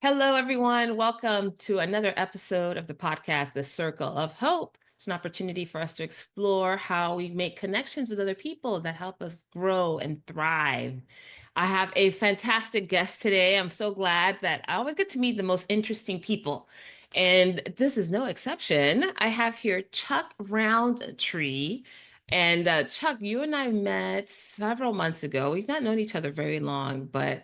Hello, everyone. Welcome to another episode of the podcast, The Circle of Hope. It's an opportunity for us to explore how we make connections with other people that help us grow and thrive. I have a fantastic guest today. I'm so glad that I always get to meet the most interesting people. And this is no exception. I have here Chuck Roundtree. And Chuck, you and I met several months ago. We've not known each other very long, but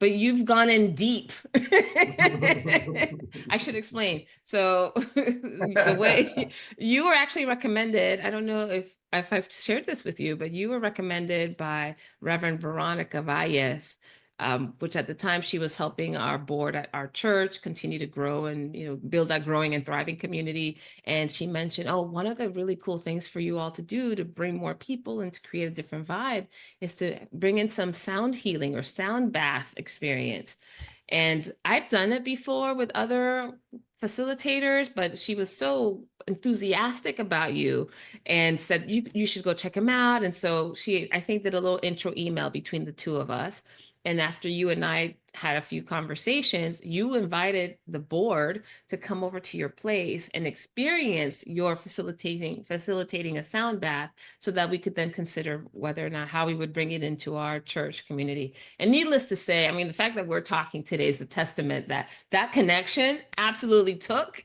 you've gone in deep. I should explain. So the way you were actually recommended, I don't know if I've shared this with you, but you were recommended by Reverend Veronica Valles, which at the time she was helping our board at our church continue to grow and build that growing and thriving community. And she mentioned, oh, one of the really cool things for you all to do to bring more people and to create a different vibe is to bring in some sound healing or sound bath experience. And I've done it before with other facilitators, but she was so enthusiastic about you and said you should go check him out. And so she, I think, did a little intro email between the two of us. And after you and I had a few conversations, you invited the board to come over to your place and experience your facilitating a sound bath so that we could then consider whether or not how we would bring it into our church community. And needless to say, I mean, the fact that we're talking today is a testament that that connection absolutely took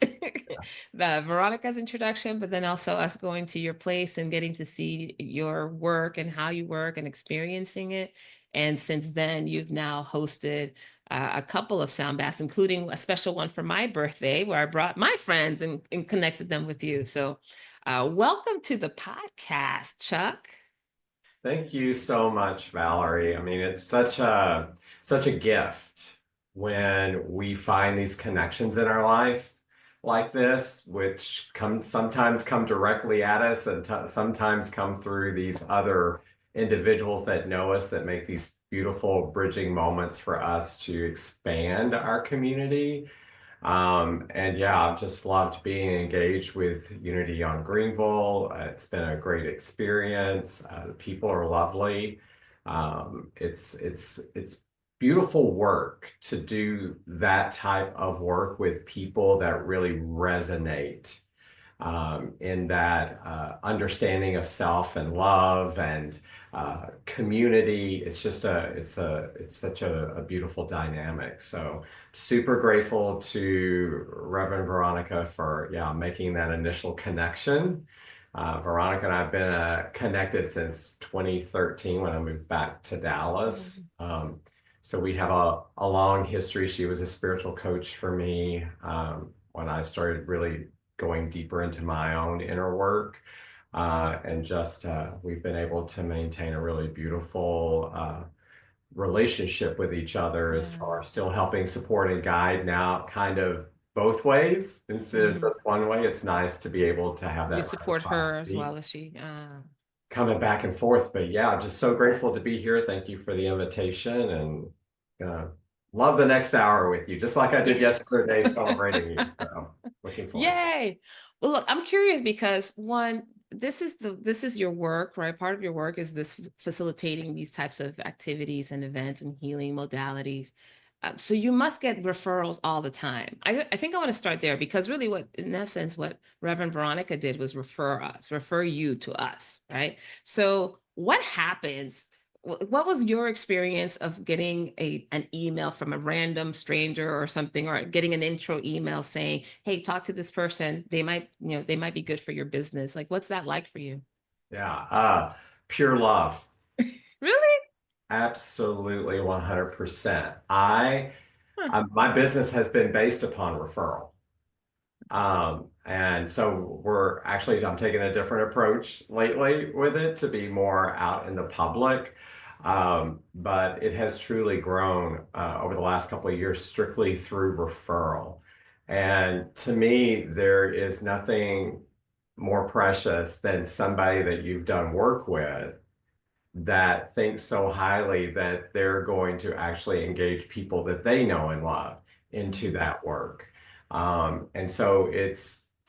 the Veronica's introduction, but then also us going to your place and getting to see your work and how you work and experiencing it. And since then, you've now hosted a couple of sound baths, including a special one for my birthday, where I brought my friends and connected them with you. So, welcome to the podcast, Chuck. Thank you so much, Valerie. I mean, it's such a gift when we find these connections in our life like this, which sometimes come directly at us and sometimes come through these other individuals that know us that make these beautiful bridging moments for us to expand our community. And yeah, I've just loved being engaged with Unity on Greenville. It's been a great experience. The people are lovely. It's beautiful work to do that type of work with people that really resonate in that understanding of self and love and community. It's just it's such a beautiful dynamic. So super grateful to Reverend Veronica for making that initial connection. Veronica and I have been connected since 2013 when I moved back to Dallas. So we have a long history. She was a spiritual coach for me when I started really going deeper into my own inner work. And just we've been able to maintain a really beautiful relationship with each other as far as still helping support and guide now kind of both ways instead of just one way. It's nice to be able to have You that support her as reciprocity well as she. coming back and forth. But yeah, just so grateful to be here. Thank you for the invitation and uh, love the next hour with you, just like I did Yes. yesterday celebrating you. So looking forward to it. Yay. Well, look, I'm curious because one, this is your work, right? Part of your work is this facilitating these types of activities and events and healing modalities. So you must get referrals all the time. I think I want to start there because really what, in essence, what Reverend Veronica did was refer you to us, right? So what happens? What was your experience of getting an email from a random stranger or something, or getting an intro email saying, "Hey, talk to this person. They might be good for your business." Like, what's that like for you? Yeah, pure love. Really? Absolutely 100%. Huh. My business has been based upon referral. And so I'm taking a different approach lately with it to be more out in the public. But it has truly grown over the last couple of years strictly through referral. And to me, there is nothing more precious than somebody that you've done work with that thinks so highly that they're going to actually engage people that they know and love into Mhm. that work. And so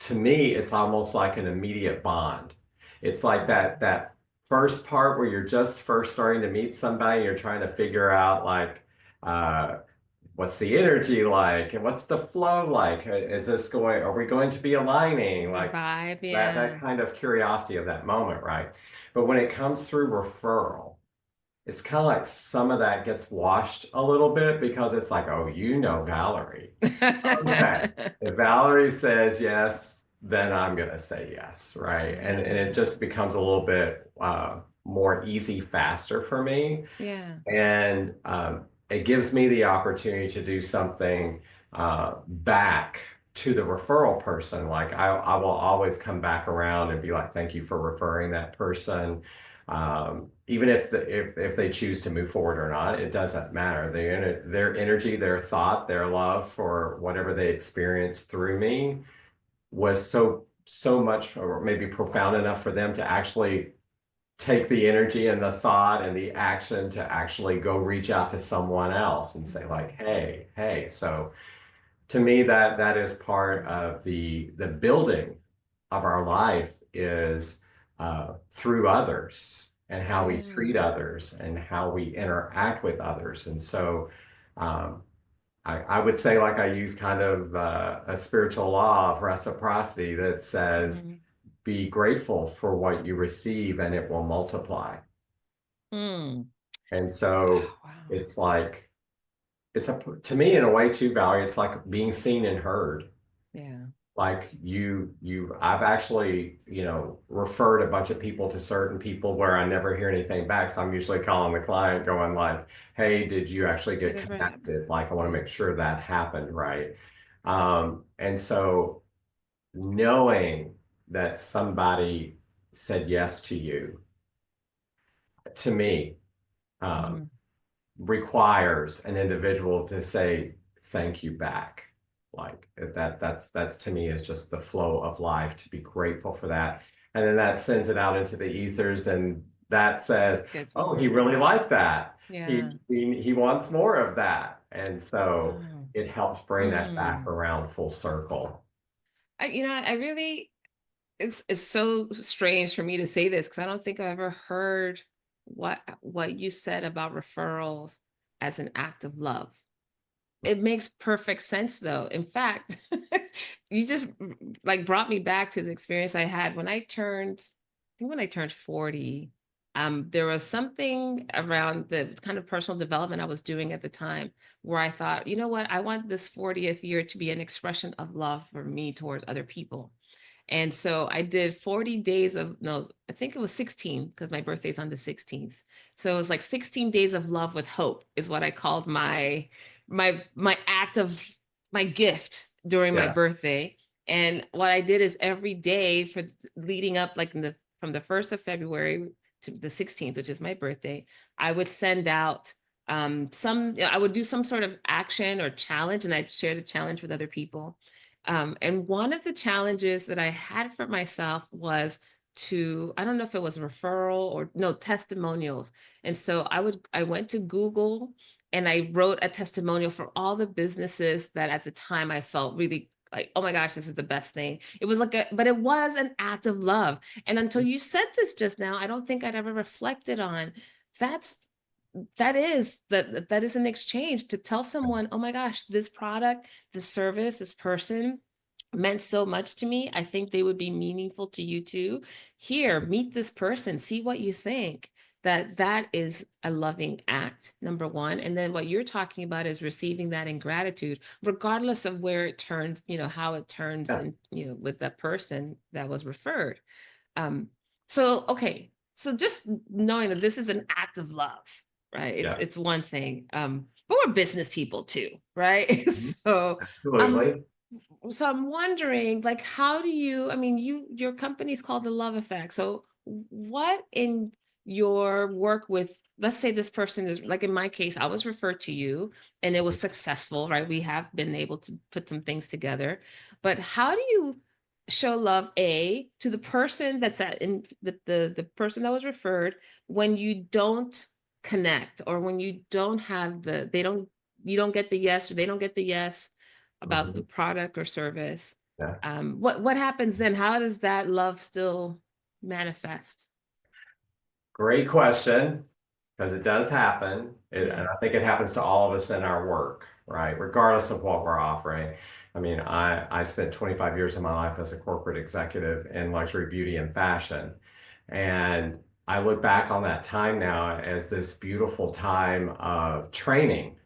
to me, it's almost like an immediate bond. It's like that first part where you're just first starting to meet somebody, you're trying to figure out like, uh, what's the energy like? And what's the flow like? Is this going, are we going to be aligning? The Like vibe, that yeah. kind of curiosity of that moment, right? But when it comes through referral, it's kind of like some of that gets washed a little bit because it's like, oh, you know, Valerie. Okay. If Valerie says yes, then I'm going to say yes, right? And it just becomes a little bit more easy, faster for me. Yeah. And it gives me the opportunity to do something back to the referral person. Like I will always come back around and be like, thank you for referring that person. Even if they choose to move forward or not, it doesn't matter. Their energy, their thought, their love for whatever they experienced through me was so much, or maybe profound enough for them to actually take the energy and the thought and the action to actually go reach out to someone else and say like, hey. So to me, that is part of the building of our life is through others and how we treat Yeah. others and how we interact with others. And so um, I would say like I use kind of a spiritual law of reciprocity that says Mhm. be grateful for what you receive and it will multiply. Mm. And so Wow. it's like, it's a, to me in a way too, Valerie, it's like being seen and heard. Yeah. Like I've actually, referred a bunch of people to certain people where I never hear anything back. So I'm usually calling the client going like, hey, did you actually Did get it ever happen? connected? Like, I want to Yeah. make sure that happened, right? And so knowing that somebody said yes to you, to me, um, Hmm. requires an individual to say thank you back. Like that's to me is just the flow of life to be grateful for that. And then that sends it out into the ethers and that says, Gets oh, more. he really liked that. Yeah. He wants more of that. And so Wow. it helps bring that back Mm. around full circle. I really, it's so strange for me to say this because I don't think I've ever heard what you said about referrals as an act of love. It makes perfect sense though. In fact, you just like brought me back to the experience I had when I turned, I think when I turned 40. There was something around the kind of personal development I was doing at the time where I thought, you know what, I want this 40th year to be an expression of love for me towards other people. And so I did 40 days of, no, I think it was 16 because my birthday's on the 16th. So it was like 16 days of love with hope is what I called my act of my gift during my Yeah. birthday. And what I did is every day for leading up like in the from the 1st of February to the 16th, which is my birthday, I would send out I would do some sort of action or challenge and I'd share the challenge with other people. And one of the challenges that I had for myself was I don't know if it was referral or no, testimonials. And so I went to Google and I wrote a testimonial for all the businesses that at the time I felt really like, oh my gosh, this is the best thing. It was like but it was an act of love. And until you said this just now, I don't think I'd ever reflected on that's that is an exchange to tell someone, oh my gosh, this product, this service, this person meant so much to me. I think they would be meaningful to you too. Here, meet this person, see what you think. That is a loving act, number one. And then what you're talking about is receiving that in gratitude, regardless of where it turns, how it turns Yeah. in, with the person that was referred. Um, so okay, so just knowing that this is an act of love, right? It's Yeah. it's one thing. But we're business people too, right? Mhm. Um Absolutely. so I'm wondering, like, how do you, I mean, your company's called the Love Effect. So what in your work with, let's say this person is like in my case, I was referred to you and it was successful, right? We have been able to put some things together. But how do you show love to the person that's in the person that was referred when you don't connect or when you don't have you don't get the yes or they don't get the yes about the Mhm. product or service. Yeah. What happens then? How does that love still manifest? Great question, because it does happen. And Yeah. I think it happens to all of us in our work. right? Regardless of what we're offering. I mean, I spent 25 years of my life as a corporate executive in luxury beauty and fashion. And I look back on that time now as this beautiful time of training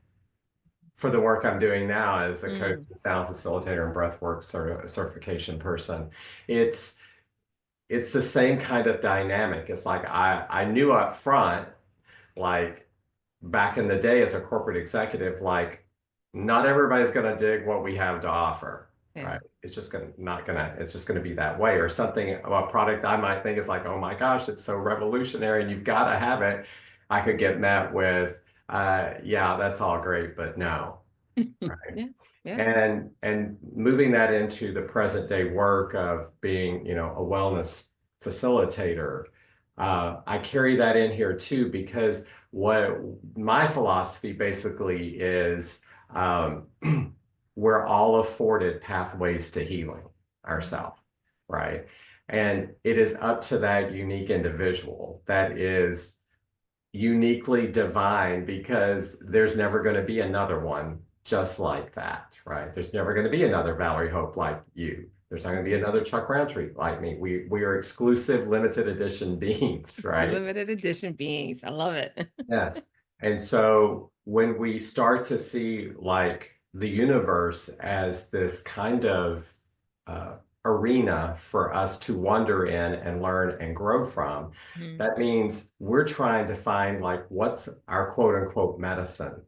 for the work I'm doing now as a coach Mm, and sound facilitator and breathwork certification person. It's it's the same kind of dynamic. It's like I knew up front, like back in the day as a corporate executive, like not everybody's going to dig what we have to offer, yeah. right? It's just gonna not gonna. It's just going to be that way, or something. A product I might think is like, oh my gosh, it's so revolutionary, and you've got to have it. I could get met with, yeah, that's all great, but no, right? Yeah. Yeah. And moving that into the present day work of being, a wellness facilitator, I carry that in here too because what my philosophy basically is, um, we're all afforded pathways to healing Mhm. ourselves, right? And it is up to that unique individual that is uniquely divine because there's never going to be another one just like that, right? There's never going to be another Valerie Hope like you. There's not going to be Mhm. another Chuck Roundtree like me. We are exclusive, limited edition beings, right? Limited edition beings. I love it. Yes. And so when we start to see like the universe as this kind of uh, arena for us to wander in and learn and grow from, Mhm. that means we're trying to find like what's our quote unquote medicine?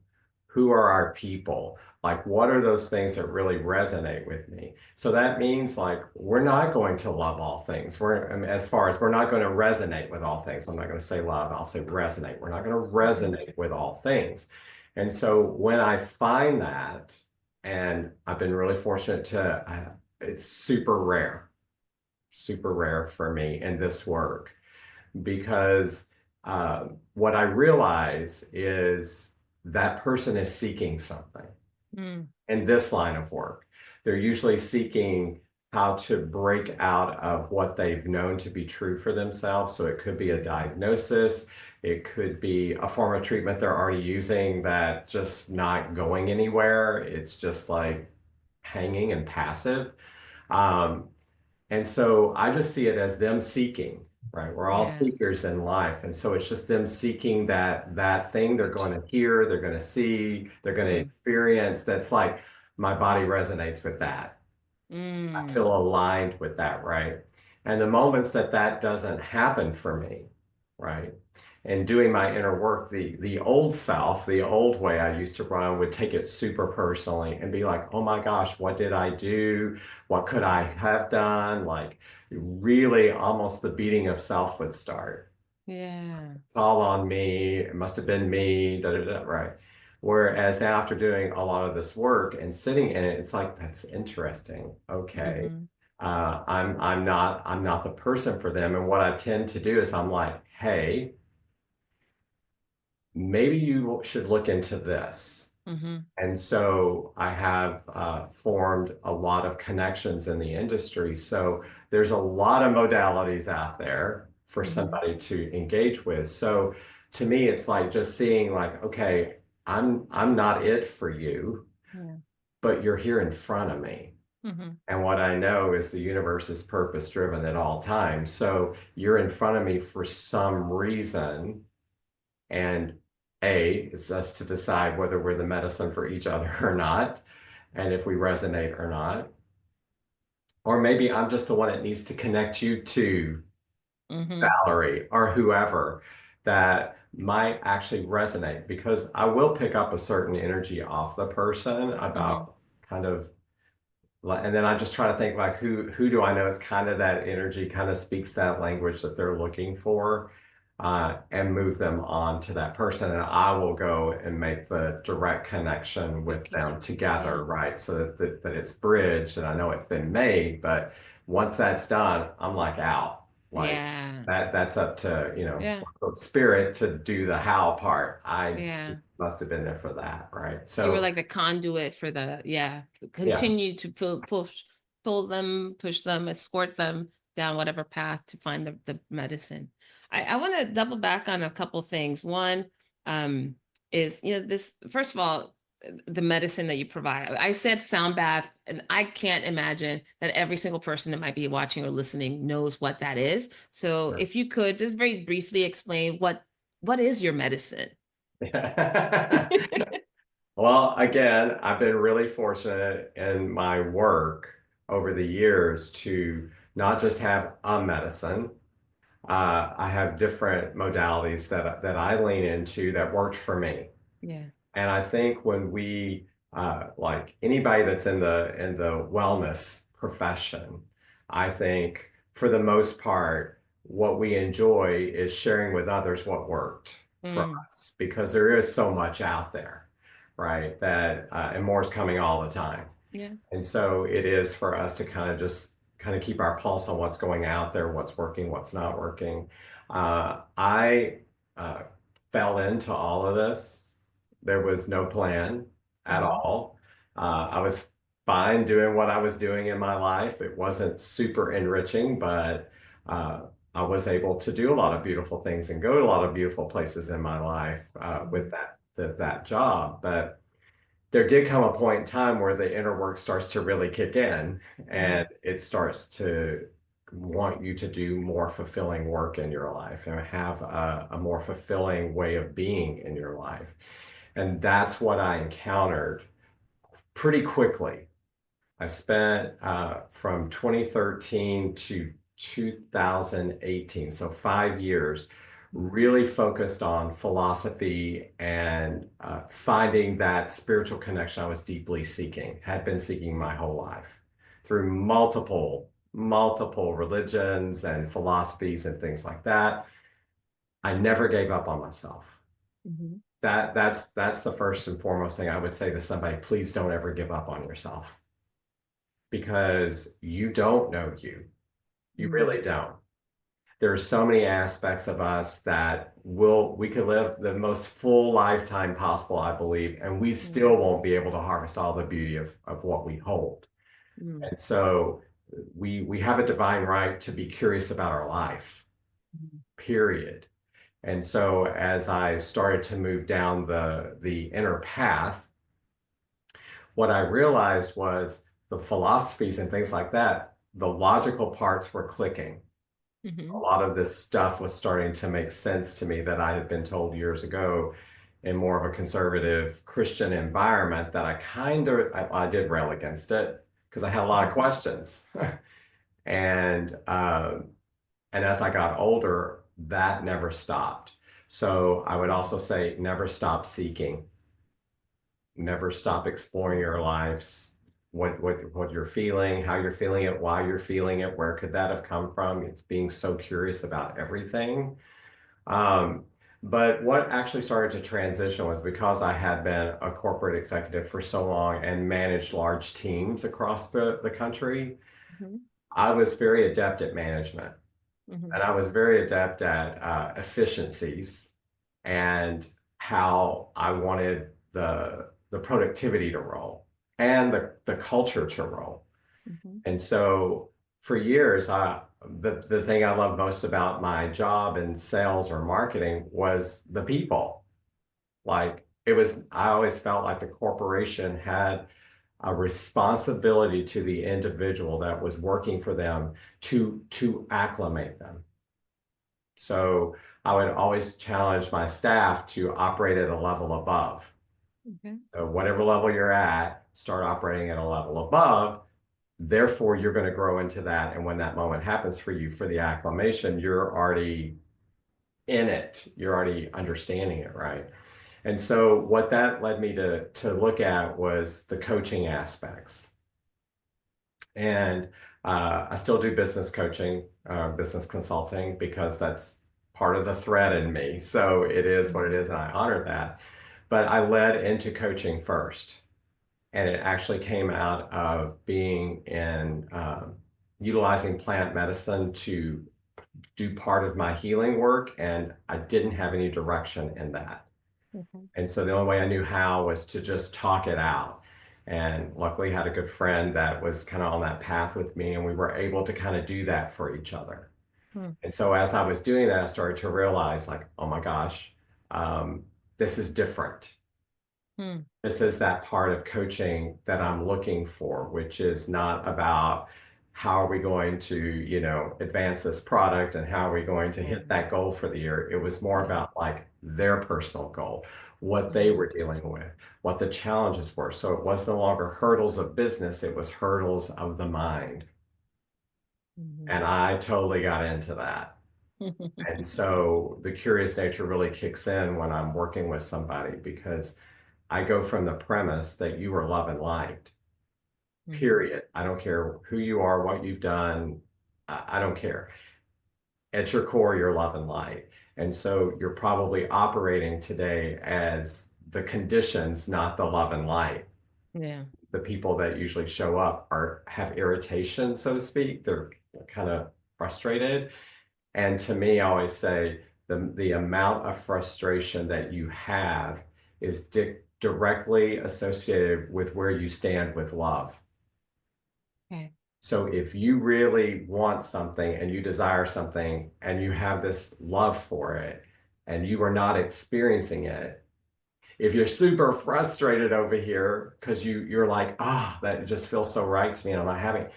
Who are our people? Like, what are those things that really resonate with me? So that means like we're not going to love all things. As far as we're not going to resonate with all things. I'm not going to say love, I'll say resonate. We're not going to Mhm. resonate with all things. And so when I find that, and I've been really fortunate to, it's super rare for me in this work because what I realize is that person is seeking something Mm. in this line of work. They're usually seeking how to break out of what they've known to be true for themselves. So it could be a diagnosis, it could be a form of treatment they're already using that just not going anywhere. It's just like hanging and passive. Um, and so I just see it as them seeking, right? We're all Yeah. seekers in life. And so it's just them seeking that thing they're going to hear, they're going to see, they're going to Mm. experience. That's like my body resonates with that. I Mm. feel aligned with that, right? And the moments that that doesn't happen for me, right? And doing my inner work, the old self, the old way I used to run would take it super personally and be like, oh my gosh, what did I do? What could I have done? Like really almost the beating of self would start. Yeah. It's all on me. It must have been me, da da da, right? Whereas now after doing a lot of this work and sitting in it, it's like, that's interesting. Okay. Hmm. I'm not the person for them. And what I tend to do is I'm like, hey, maybe you should look into this. Hmm. And so I have formed a lot of connections in the industry. So there's a lot of modalities out there for Hmm. somebody to engage with. So to me, it's like just seeing like, okay, I'm not it for you, Yeah. but you're here in front of me. Hmm. And what I know is the universe is purpose driven at all times. So you're in front of me for some reason. And it's us to decide whether we're the medicine for each other or not, and if we resonate or not. Or maybe I'm just the one that needs to connect you to Hmm. Valerie or whoever that might actually resonate because I will pick up a certain energy off the person Hmm. about kind of and then I just try to think like who do I know is kind of that energy, kind of speaks that language that they're looking for, and move them on to that person, and I will go and make the direct connection with Okay. them Yeah. together, right? So that it's bridged, and I know it's been made, but once that's done, I'm like out, like Yeah. that's up to Yeah. spirit to do the how part. I Yeah. just must have been there for that, right? You were So like the conduit for the, yeah, yeah. continue to pull them, push them, escort them down whatever path to find the medicine. I want to double back on a couple things. One, um, is, this, first of all, the medicine that you provide. I said sound bath, and I can't imagine that every single person that might be watching or listening knows what that is. So if you could just very briefly explain what is your medicine? Well, again, I've been really fortunate in my work over the years to not just have a medicine. I have different modalities that I lean into that worked for me. Yeah. And I think when we like anybody that's in the wellness profession, I think for the most part, what we enjoy is sharing with others what worked for Mm, us because there is so much out there, right? That and more is coming all the time. yeah. And so it is for us to kind of just kind of keep our pulse on what's going out there, what's working, what's not working. I uh, fell into all of this. There was no plan at Hmm. all. I was fine doing what I was doing in my life. It wasn't super enriching, but uh, I was able to do a lot of beautiful things and go to a lot of beautiful places in my life with that job. But there did come a point in time where the inner work starts to really kick in Hmm. and it starts to want you to do more fulfilling work in your life and have a more fulfilling way of being in your life. And that's what I encountered pretty quickly. I spent from 2013 to 2018, so 5 years, really focused on philosophy and finding that spiritual connection I was deeply seeking, had been seeking my whole life through multiple religions and philosophies and things like that. I never gave up on myself. Hmm. That's the first and foremost thing I would say to somebody, please don't ever give up on yourself because you don't know you. You Hmm. really don't. There are so many aspects of us that we could live the most full lifetime possible, I believe, and we still won't be able to harvest all the beauty of what we hold. Hmm. And so we have a divine right to be curious about our life, period. And so as I started to move down the inner path, what I realized was the philosophies and things like that, the logical parts were clicking. A Hmm. lot of this stuff was starting to make sense to me that I had been told years ago in more of a conservative Christian environment that I did rail against it because I had a lot of questions. And and as I got older, that never stopped. So I would also say never stop seeking, never stop exploring your lives, what you're feeling, how you're feeling it, why you're feeling it, where could that have come from? It's being so curious about everything. Um, but what actually started to transition was because I had been a corporate executive for so long and managed large teams across the country, Hmm. I was very adept at management. Hmm. And I was very adept at efficiencies and how I wanted the productivity to roll and the culture to roll. Hmm. And so for years, the thing I loved most about my job in sales or marketing was the people. Like I always felt like the corporation had a responsibility to the individual that was working for them to acclimate them. So I would always challenge my staff to operate at a level above. Okay. So whatever level you're at, start operating at a level above. Therefore, you're going to grow into that. And when that moment happens for you for the acclimation, you're already in it. You're already understanding it, right? And so what that led me to look at was the coaching aspects. And I still do business coaching, business consulting, because that's part of the thread in me. So it is what it is, and I honor that. But I led into coaching first, and it actually came out of being in utilizing plant medicine to do part of my healing work, and I didn't have any direction in that. Okay. And so the only way I knew how was to just talk it out. And luckily had a good friend that was kind of on that path with me, and we were able to kind of do that for each other. Hmm. And so as I was doing that, I started to realize like, oh my gosh, this is different. Mm. This is that part of coaching that I'm looking for, which is not about how are we going to, advance this product and how are we going to hit Mm. that goal for the year. It was more Yeah. about like their personal goal, what they Mm-hmm. were dealing with, what the challenges were. So it was no longer hurdles of business, it was hurdles of the mind. Mm-hmm. And I totally got into that. And so the curious nature really kicks in when I'm working with somebody because I go from the premise that you are love and light, Mm-hmm. period. I don't care who you are, what you've done. I don't care. At your core, you're love and light. And so you're probably operating today as the conditions, not the love and light. Yeah. The people that usually show up have irritation, so to speak. They're kind of frustrated. And to me, I always say the amount of frustration that you have is directly associated with where you stand with love. Okay. So if you really want something and you desire something and you have this love for it and you are not experiencing it, if you're super frustrated over here because you're like, that just feels so right to me and I'm not having,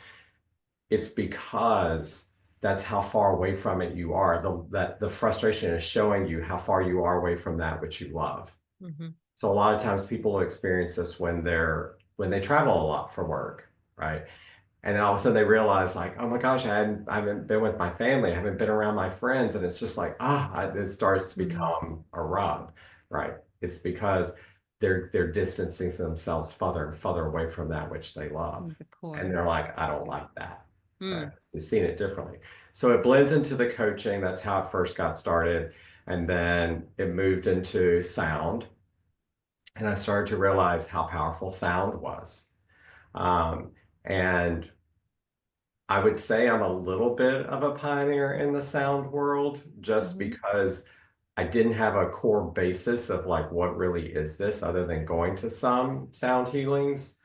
it's because that's how far away from it you are. That the frustration is showing you how far you are away from that which you love. Mm-hmm. So a lot of times people experience this when they travel a lot for work, right? And then all of a sudden they realize like, oh my gosh, I haven't been with my family, I haven't been around my friends, and it's just like, it starts to Mm-hmm. become a rub, right? It's because they're distancing themselves further and further away from that which they love, The and core. they're like, I don't Yeah. like that. Mm. We've seen it differently, so it blends into the coaching. That's how it first got started, and then it moved into sound, and I started to realize how powerful sound was. Um, and I would say I'm a little bit of a pioneer in the sound world just Mm-hmm. because I didn't have a core basis of like what really is this other than going to some sound healings.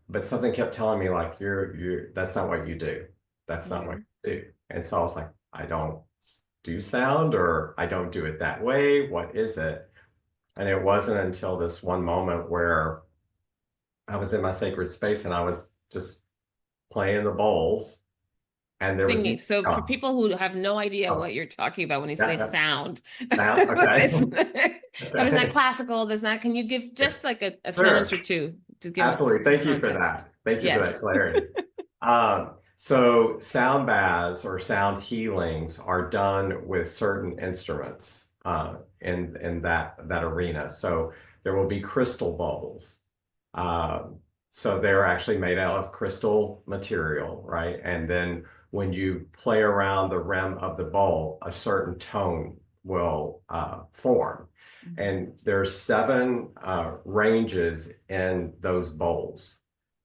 But something kept telling me like you're that's not what you do. That's not what Okay. you do. And so I was like, I don't do sound or I don't do it that way. What is it? And it wasn't until this one moment where I was in my sacred space and I was just playing the bowls and there was Singing. So for oh, people who have no idea oh, what you're talking about when you say that sound, sound okay. it's, if it's not Okay. classical, there's not, can you give just like a Sure. sentence or two to give Absolutely. some Thank you for context? that. Thank you for that Yes. clarity. So sound baths or sound healings are done with certain instruments in that arena. So there will be crystal bowls. Um, so they're actually made out of crystal material, right? And then when you play around the rim of the bowl, a certain tone will form. Mhm. And there's seven ranges in those bowls.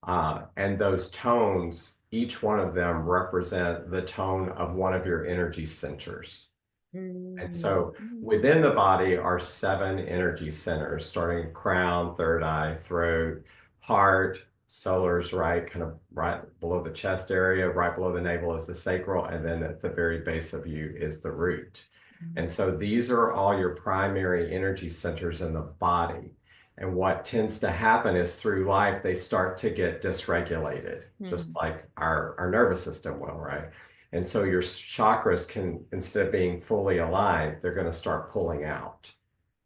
And those tones, each one of them represent the tone of one of your energy centers. And so Mhm. within the body are seven energy centers, starting crown, third eye, throat, heart, solar's right, kind of right below the chest area, right below the navel is the sacral, and then at the very base of you is the root. And so these are all your primary energy centers in the body. And what tends to happen is through life, they start to get dysregulated, just Mhm. like our nervous system will, right? And so your chakras can, instead of being fully aligned, they're going to start pulling out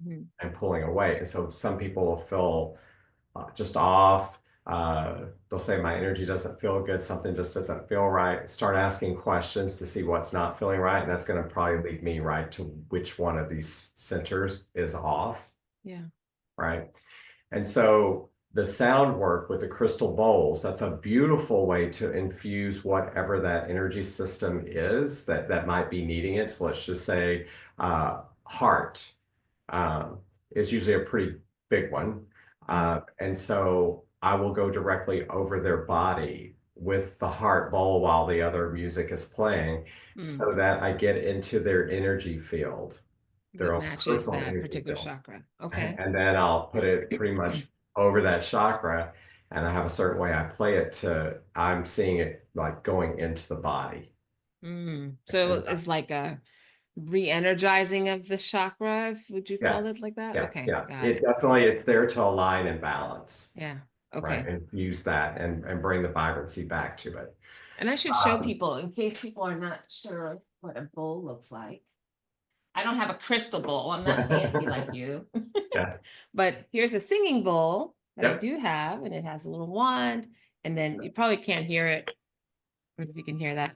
Mhm. and pulling away. And so some people will feel just off. They'll say, my energy doesn't feel good. Something just doesn't feel right. Start asking questions to see what's not feeling right. And that's going to probably lead me right to which one of these centers is off, Yeah. right? And so the sound work with the crystal bowls, that's a beautiful way to infuse whatever that energy system is that might be needing it. So let's just say heart um, is usually a pretty big one. Mhm. And so I will go directly over their body with the heart bowl while the other music is playing Mm. so that I get into their energy field, their That own matches personal that energy particular field. chakra. Okay. And then I'll put it pretty much over that chakra, and I have a certain way I play it to, I'm seeing it like going into the body. So And it's like a re-energizing of the chakra. Would you call Yes. it like that? Yeah. Okay, Yeah. got It it. definitely, it's there to align and balance, Yeah. right? Okay. And fuse that and bring the vibrancy back to it. And I should show Um, people in case people are not sure what a bowl looks like. I don't have a crystal bowl. I'm not fancy like you. yeah. But here's a singing bowl that I Yep. do have, and it has a little wand. And then you probably can't hear it. I don't know if you can hear that.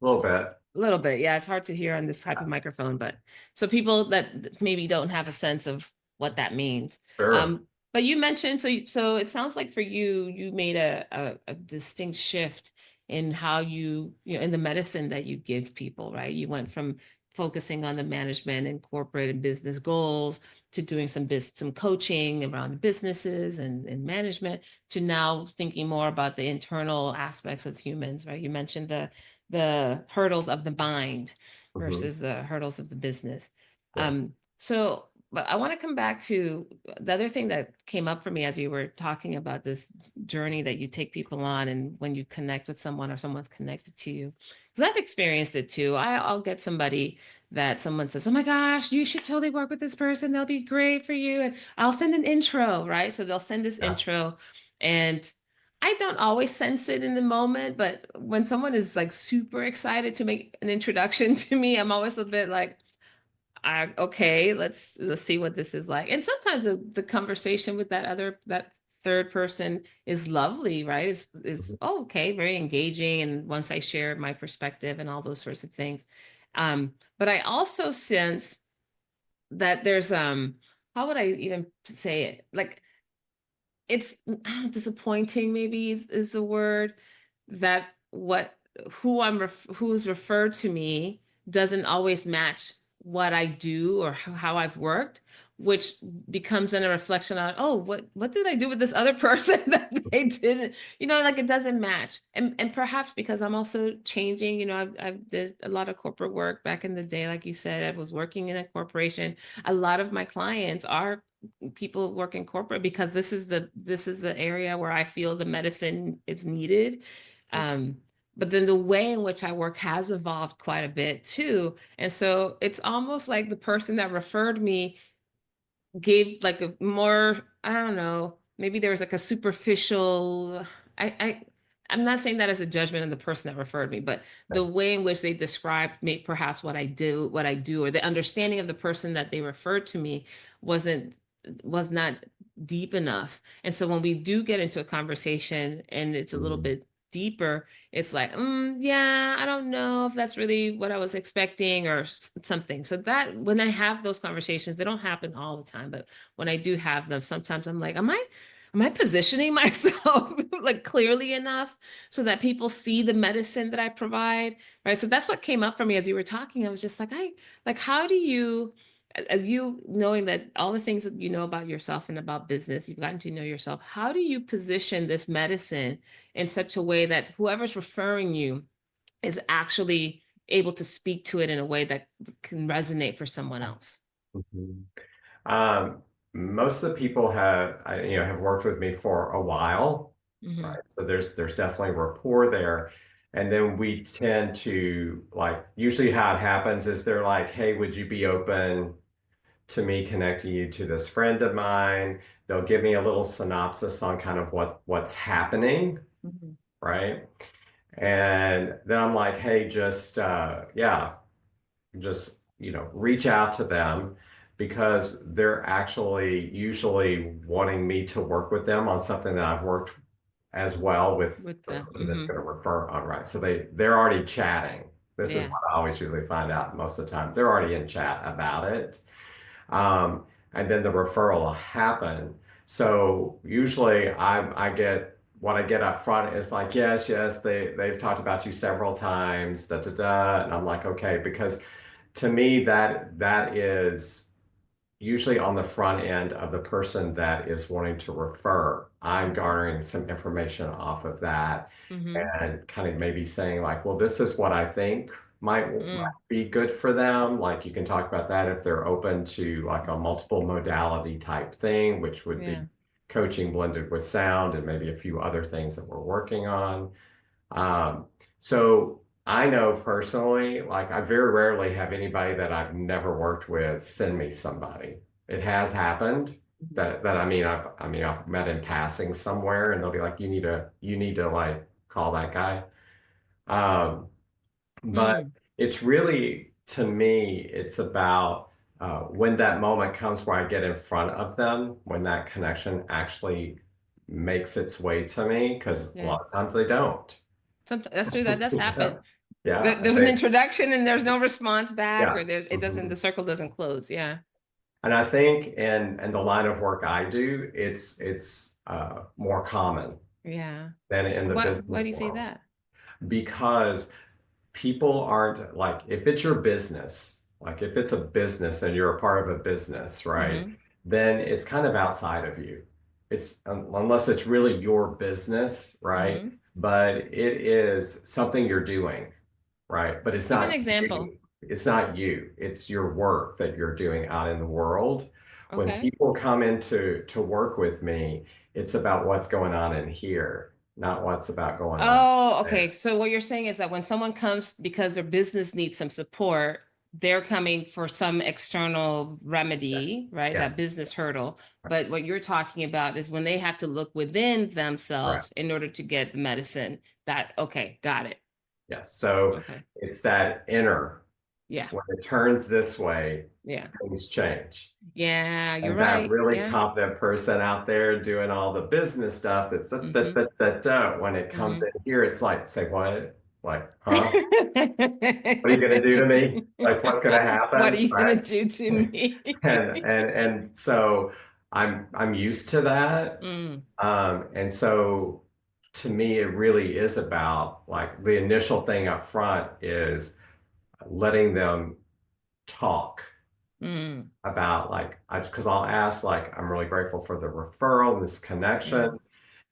A little bit. A little bit. Yeah, it's hard to hear on this type of microphone, but so people that maybe don't have a sense of what that means. Sure. But you mentioned, so it sounds like for you, you made a distinct shift in how in the medicine that you give people, right? You went from focusing on the management and corporate and business goals to doing some coaching around businesses and management to now thinking more about the internal aspects of humans, right? You mentioned the hurdles of the mind Mhm. versus the hurdles of the business. Yeah. So, but I want to come back to the other thing that came up for me as you were talking about this journey that you take people on, and when you connect with someone or someone's connected to you, because I've experienced it too. I'll get somebody that someone says, "Oh my gosh, you should totally work with this person. They'll be great for you," and I'll send an intro, right? So they'll send this Yeah. intro, and I don't always sense it in the moment, but when someone is like super excited to make an introduction to me, I'm always a bit like, okay, let's see what this is like. And sometimes the conversation with that third person is lovely, right? Is Mhm. oh, okay, very engaging. And once I share my perspective and all those sorts of things. But I also sense that there's how would I even say it? Like it's disappointing maybe is the word that what who's referred to me doesn't always match what I do or how I've worked, which becomes then a reflection on, oh, what did I do with this other person that they didn't, like it doesn't match. And perhaps because I'm also changing, I've did a lot of corporate work back in the day, like you said, I was working in a corporation. A lot of my clients are people work in corporate because this is the area where I feel the medicine is needed. Um, but then the way in which I work has evolved quite a bit too. And so it's almost like the person that referred me gave like a more, I don't know, maybe there was like a superficial, I, I, I'm not saying that as a judgment on the person that referred me, but the way in which they described me, perhaps what I do, or the understanding of the person that they referred to me wasn't was not deep enough. And so when we do get into a conversation and it's a little Mhm. bit deeper, it's like, yeah, I don't know if that's really what I was expecting or something. So that when I have those conversations, they don't happen all the time, but when I do have them, sometimes I'm like, am I positioning myself like clearly enough so that people see the medicine that I provide? Right. So that's what came up for me as you were talking. I was just like, how do you, as you knowing that all the things that you know about yourself and about business, you've gotten to know yourself, how do you position this medicine in such a way that whoever's referring you is actually able to speak to it in a way that can resonate for someone else? Mhm. Um, Most of the people have worked with me for a while, Hmm. right? So there's definitely rapport there. And then we tend to like usually how it happens is they're like, hey, would you be open to me connecting you to this friend of mine? They'll give me a little synopsis on kind of what's happening, Hmm. right? And then I'm like, hey, yeah, just reach out to them because they're actually usually wanting me to work with them on something that I've worked as well with With the the, person that's going to refer on, right? So they're already chatting. This is yeah. what I always usually find out most of the time. They're already in chat about it. Um, and then the referral will happen. So usually I get what I get up front is like, yes, they've talked about you several times, da da da. And I'm like, okay, because to me that is usually on the front end of the person that is wanting to refer. I'm garnering some information off of that Mm-hmm. and kind of maybe saying like, well, this is what I think might Mm. be good for them. Like you can talk about that if they're open to like a multiple modality type thing, which would be Yeah. coaching blended with sound and maybe a few other things that we're working on. Um, so I know personally, like I very rarely have anybody that I've never worked with send me somebody. It has happened Mhm. that I've met in passing somewhere and they'll be like, you need to like call that guy. Um, but Mm, it's really, to me, it's about when that moment comes where I get in front of them, when that connection actually makes its way to me, because a yeah. lot of times they don't. That's true. That does happen. Yeah. Yeah. There's an introduction and there's no response back, Yeah. or it doesn't, Mhm. the circle doesn't close. Yeah. And I think in the line of work I do, it's more common Yeah. than in the Why do business you say world that? because people aren't like if it's your business, like if it's a business and you're a part of a business, right? Mm-hmm. Then it's kind of outside of you. It's unless it's really your business, right? Mm-hmm. But it is something you're doing, right? But it's Give an not example. you. It's not you. It's your work that you're doing out in the world. When Okay. people come into to work with me, it's about what's going on in here, not what's about going on Oh, okay. there. So what you're saying is that when someone comes because their business needs some support, they're coming for some external Yes. remedy, right? Yeah. That business hurdle. But what you're talking about is when they have to look within Correct. themselves in order to get the medicine. That, okay, got it. Yes. So Okay. it's that inner, Yeah. when it turns this way, Yeah. things change. Yeah, you're And that right. really Yeah. confident person out there doing all the business stuff that's Mm-hmm. when it comes Mm-hmm. in here, it's like, say what? Like, huh? What are you gonna do to me? Like, what's gonna What are happen? you gonna Right? do to me? And so I'm used to that. Mm, And so to me, it really is about like the initial thing up front is letting them talk mm, about like because I'll ask like I'm really grateful for the referral, this yeah, connection.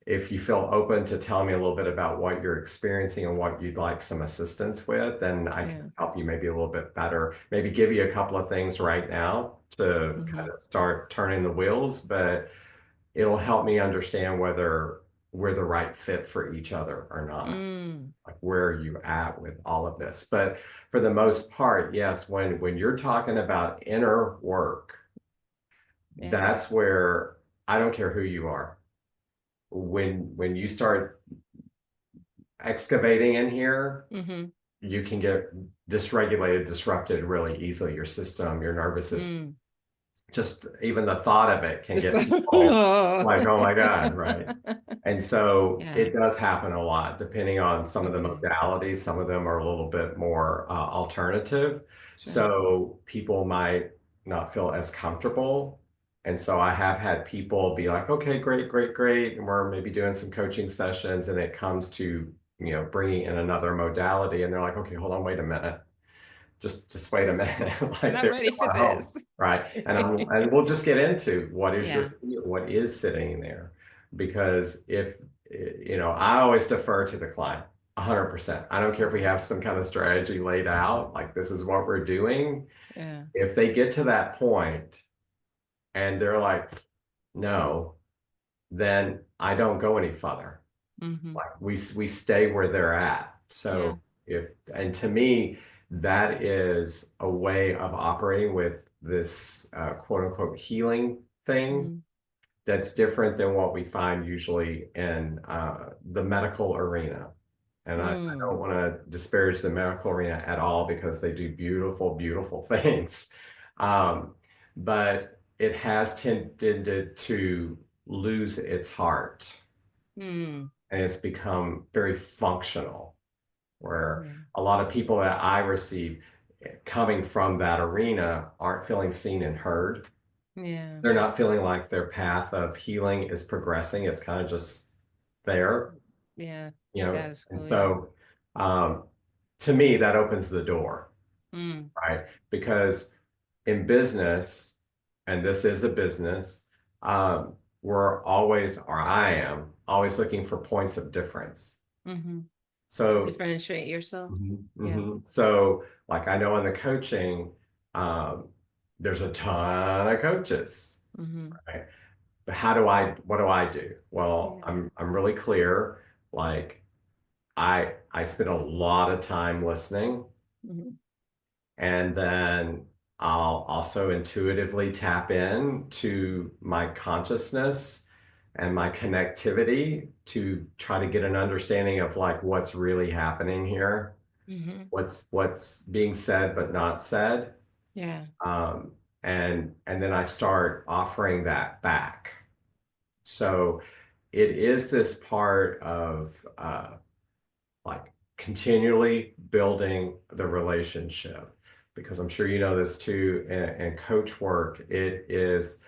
If you feel open to tell me a little bit about what you're experiencing and what you'd like some assistance with, then I can yeah. help you maybe a little bit better. Maybe give you a couple of things right now to kind Hmm. of start turning the wheels, but it'll help me understand whether we're the right fit for each other or not. Mm, Like where are you at with all of this? But for the most part, yes, when you're talking about inner work, yeah. that's where I don't care who you are. When you start excavating in here, Hmm. you can get dysregulated, disrupted really easily. Your system, your nervous system, Mm. just even the thought of it can Just get like, people oh. like, oh my God, right? And so Yeah. it does happen a lot, depending on some of the Okay. modalities. Some of them are a little bit more alternative. Sure. So people might not feel as comfortable. And so I have had people be like, okay, great, great, great. And we're maybe doing some coaching sessions and it comes to, bringing in another modality. And they're like, okay, hold on, wait a minute. Just wait a minute. I'm Like not they're ready for going home. this. Right. And we'll just get into Yeah. what is sitting there. Because if, I always defer to the client 100%. I don't care if we have some kind of strategy laid out, like this is what we're doing. Yeah. If they get to that point and they're like, no, then I don't go any further. Hmm. Like we stay where they're at. Yeah. So if and to me, that is a way of operating with this quote unquote healing thing Hmm. that's different than what we find usually in the medical arena. And I Mm. don't want to disparage the medical arena at all because they do beautiful, beautiful things. Um, but it has tended to lose its heart Mm. and it's become very functional, where Yeah. a lot of people that I receive coming from that arena aren't feeling seen and heard. Yeah. They're not feeling like their path of healing is progressing. It's kind of just there, Yeah. Status and quo. Yeah. so um, to me, that opens the door, Mm. right? Because in business, and this is a business, we're always, or I am always looking for points of difference. Hmm. To So differentiate yourself. Mhm, Yeah. mhm. So, like I know in the coaching, um, there's a ton of coaches, Hmm. right? But what do I do? Well, Yeah. I'm really clear. Like I spend a lot of time listening, Mhm. and then I'll also intuitively tap in to my consciousness and my connectivity to try to get an understanding of like what's really happening here, Mhm. what's being said but not said. Yeah. Um, and then I start offering that back. So it is this part of like continually building the relationship, because I'm sure you know this too in coach work. It is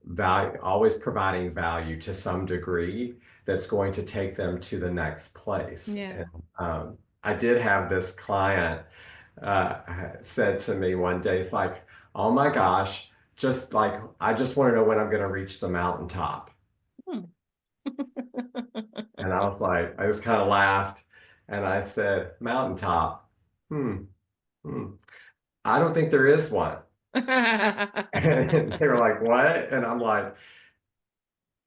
value, always providing value to some degree that's going to take them to the next place. Yeah. And I did have this client uh, said to me one day, it's like, oh my gosh, just like, I just want to know when I'm going to reach the mountaintop. Hmm. And I was like, I just kind of laughed and I said, mountaintop. Hmm, hmm. I don't think there is one. And they were like, what? And I'm like,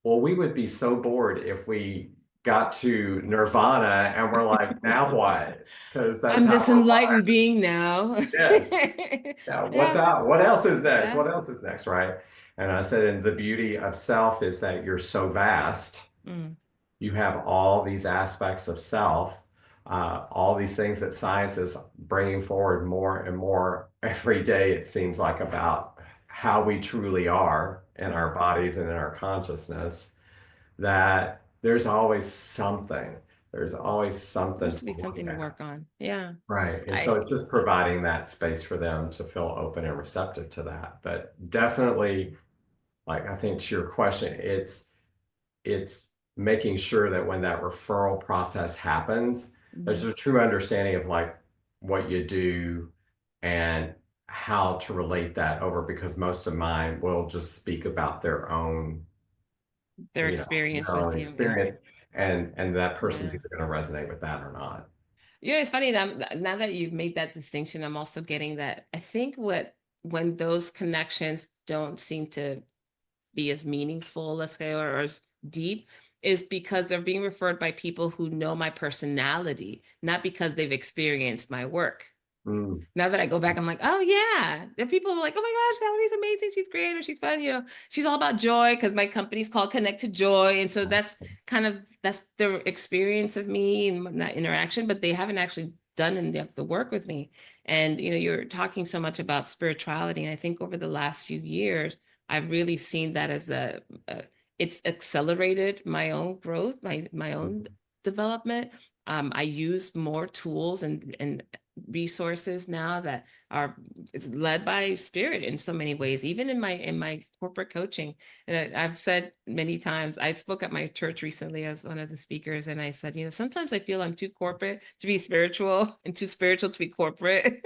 well, we would be so bored if we got to Nirvana and we're like, now what? Because that's I'm how this we're enlightened wired. being now. Yes. Yeah. What's Yeah. out? What else is next? Yeah. What else is next? Right. And I said, and the beauty of self is that you're so vast. Mm. You have all these aspects of self, all these things that science is bringing forward more and more every day, it seems like, about how we truly are in our Mm. bodies and in our consciousness, that there's always something. There's always something Supposed to to be look something to at. work on. Yeah. Right. And so I it's just providing that space for them to feel open and receptive to that. But definitely, like I think to your question, it's making sure that when that referral process happens, there's Mhm. a true understanding of like what you do and how to relate that over, because most of mine will just speak about Their experience their with own you. Yeah. experience, and that person's Yeah. either going to resonate with that or not. It's funny that now that you've made that distinction, I'm also getting that I think when those connections don't seem to be as meaningful, let's say, or as deep, is because they're being referred by people who know my personality, not because they've experienced my work. Mm. Now that I go back, I'm like, oh yeah. There are people who are like, oh my gosh, Valerie's amazing. She's great, or she's fun. She's all about joy because my company's called Connect to Joy. And so that's their experience of me and that interaction, but they haven't actually done the work with me. And you're talking so much about spirituality. And I think over the last few years, I've really seen that as a it's accelerated my own growth, my own development. I use more tools and resources now that are it's led by spirit in so many ways, even in my corporate coaching. And I've said many times, I spoke at my church recently as one of the speakers, and I said, sometimes I feel I'm too corporate to be spiritual and too spiritual to be corporate.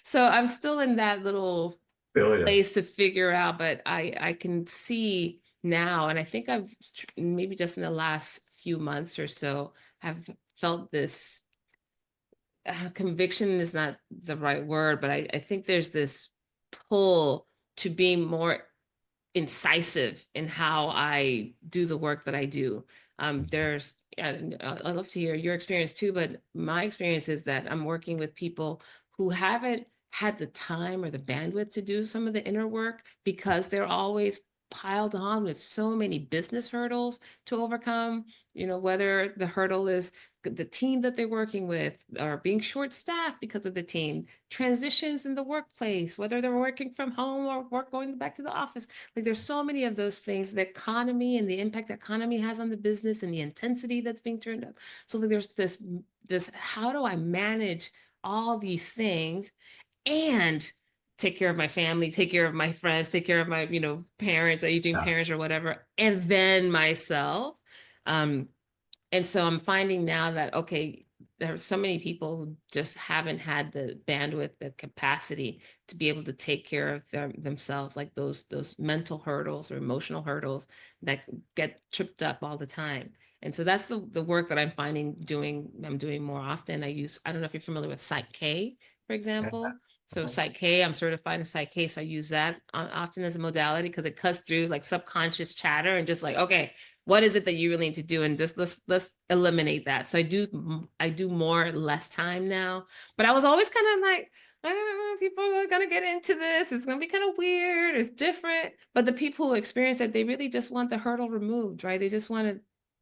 So I'm still in that little Feel you. place to figure out, but I can see now, and I think I've maybe just in the last few months or so have felt this conviction is not the right word, but I think there's this pull to being more incisive in how I do the work that I do. There's, and I'd love to hear your experience too, but my experience is that I'm working with people who haven't had the time or the bandwidth to do some of the inner work because they're always piled on with so many business hurdles to overcome. Whether the hurdle is the team that they're working with or being short staffed because of the team, transitions in the workplace, whether they're working from home or going back to the office. Like there's so many of those things, the economy and the impact the economy has on the business and the intensity that's being turned up. So like there's this how do I manage all these things and take care of my family, take care of my friends, take care of my, parents, aging Yeah. parents or whatever, and then myself. Um, and so I'm finding now that, okay, there are so many people who just haven't had the bandwidth, the capacity to be able to take care of themselves, like those mental hurdles or emotional hurdles that get tripped up all the time. And so that's the work that I'm doing more often. I don't know if you're familiar with Psych K, for Yeah. example. So Psych K, I'm certified in Psych K, so I use that often as a modality because it cuts through like subconscious chatter and just like, okay, what is it that you really need to do, and just let's eliminate that. So I do more less time now, but I was always kind of like, I don't know if people are gonna get into this. It's gonna be kind of weird. It's different. But the people who experience it, they really just want the hurdle removed, right? They just want to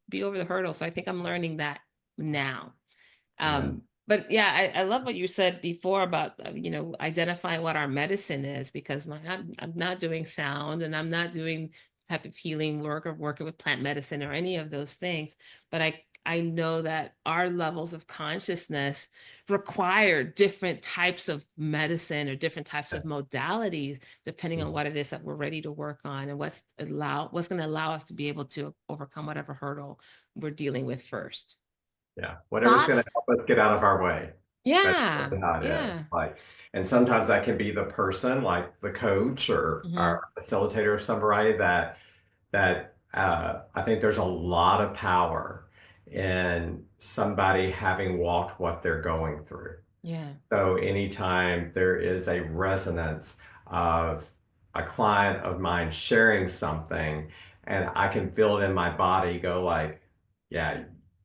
be over the hurdle. So I think I'm learning that now. Yeah. But yeah, I love what you said before about identifying what our medicine is, because I'm not doing sound, and I'm not doing type of healing work or working with plant medicine or any of those things. But I know that our levels of consciousness require different types of medicine or different types of modalities, depending on Mhm. what it is that we're ready to work on, and what's going to allow us to be able to overcome whatever hurdle we're dealing with first. Yeah. Whatever's going Thoughts? to help us get out of our way. That's Yeah, really how it yeah. is. Like, and sometimes that can be the person, like the coach or Mm-hmm. our facilitator of some variety I think there's a lot of power in somebody having walked what they're going through. Yeah. So anytime there is a resonance of a client of mine sharing something, and I can feel it in my body go like, yeah,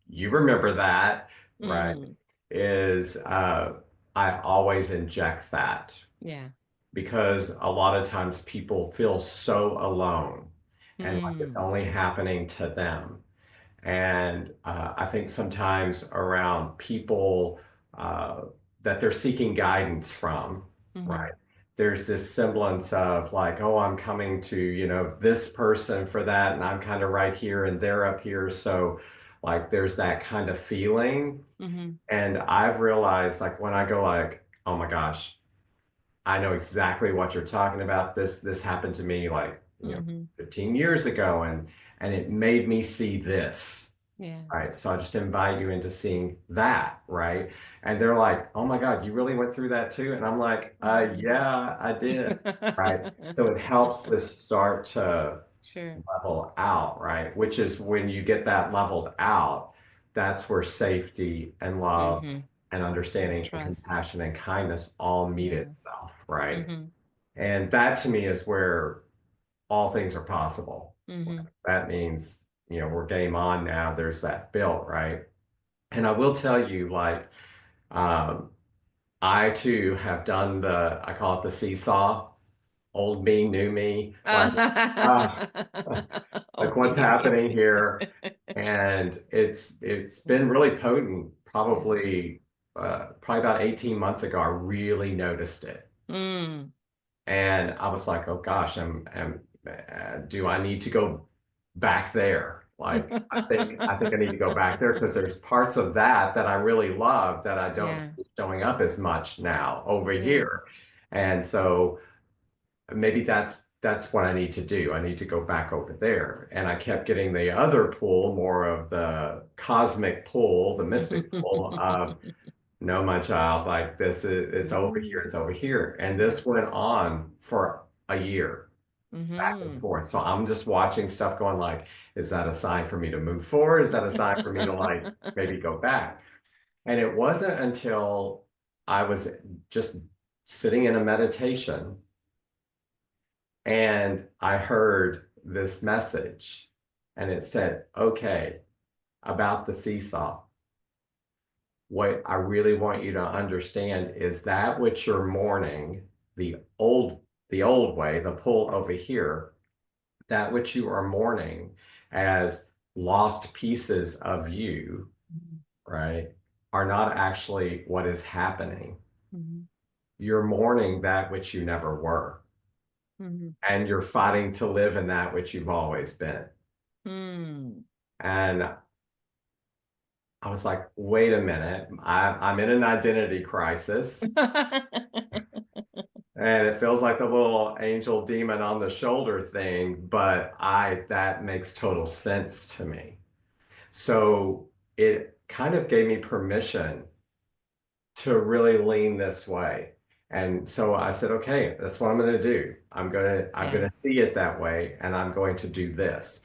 you remember that, right? Mm-hmm. Is I always inject that Yeah. because a lot of times people feel so alone and like it's Mm. only happening to them. And I think sometimes around people uh, that they're seeking guidance from, Mm-hmm. right? There's this semblance of like, oh, I'm coming to, this person for that, and I'm kind of right here and they're up here. So, like, there's that kind of feeling. Mm-hmm. And I've realized, like, when I go, like, oh my gosh, I know exactly what you're talking about. This happened to me like, Mm-hmm. 15 years ago, and it made me see this. Yeah. Right. So I just invite you into seeing that, right? And they're like, oh my God, you really went through that too? And I'm like, Mm. yeah, I did. Right. So it helps this start to Sure. level out, right? Which is when you get that leveled out, that's where safety and love Mm-hmm. and And understanding and trust. compassion and kindness all meet Yeah. itself, right? Mm-hmm. And that to me is where all things are possible. Mm-hmm. That means, we're game on now. There's that built, right? And I will tell you, like, um, I too have done I call it the seesaw, old me, new me, uh, like Oh, what's you mean. happening here. And it's been really potent. Yeah. Probably about 18 months ago, I really noticed it. Mm. And I was like, oh gosh, do I need to go back there? Like, I think I need to go back there because there's parts of that I really love that I don't Yeah. see showing up as much now over Yeah. here. And so maybe that's what I need to do. I need to go back over there. And I kept getting the other pull, more of the cosmic pull, the mystic pull of no, my child, like it's over here, Mm-hmm. it's over here. And Yeah. this went on for a year, back and Mm-hmm. forth. So I'm just watching stuff going like, is that a sign for me to move forward? Is that a sign for me to like maybe go back? And it wasn't until I was just sitting in a meditation and I heard this message and it said, okay, about the seesaw. What I really want you to understand is that which you're mourning, the old, the old way, the pull over here, that which you are mourning as lost pieces of you, right, are not actually what is happening. Mm-hmm. You're mourning that which you never were, Mm-hmm. and you're fighting to live in that which you've always been. Mm. And I was like, wait a minute, I'm in an identity crisis. And it feels like the little angel demon on the shoulder thing, but that makes total sense to me. So it kind of gave me permission to really lean this way. And so I said, okay, that's what I'm going to do. I'm Yeah. going to see it that way and I'm going to do this.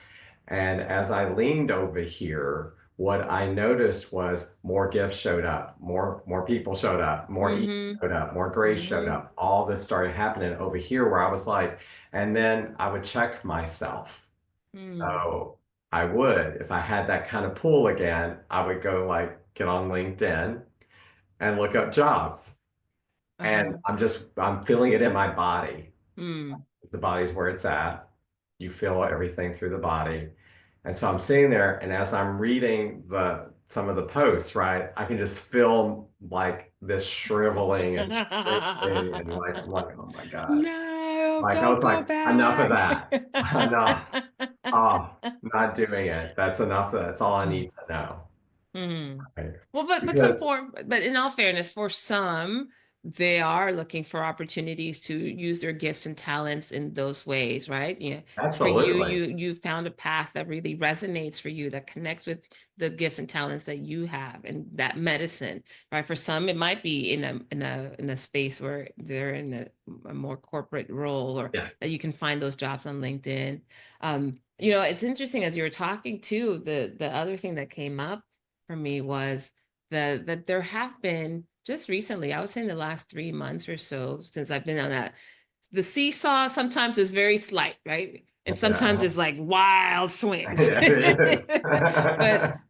And as I leaned over here, what I noticed was more gifts showed up, more people showed up, more ease Mm-hmm. showed up, more grace showed Mm-hmm. up. All this started happening over here where I was like, and then I would check myself. Mm. So I would, if I had that kind of pull again, I would go like get on LinkedIn and look up jobs. And Uh-huh. I'm feeling it in my body. Mm. The body's where it's at. You feel everything through the body. And so I'm sitting there, and as I'm reading the some of the posts, right, I can just feel like this shriveling and shrinking, and like I'm like, oh my God. No, Like I don't was go like, enough of back. that. Enough. Oh, not doing it. That's enough. That's all I need to know. Hmm. Right? Well, Because but in all fairness, for some, they are looking for opportunities to use their gifts and talents in those ways, right? Yeah. For you, absolutely. you found a path that really resonates for you, that connects with the gifts and talents that you have, and that medicine, right? For some, it might be in a space where they're in a more corporate role, or Yeah. that you can find those jobs on LinkedIn. It's interesting as you were talking too, the other thing that came up for me was that there have been just recently, I would say in the last 3 months or so, since I've been on that, the seesaw sometimes is very slight, right? And sometimes Yeah. it's like wild swings. Yeah, it is.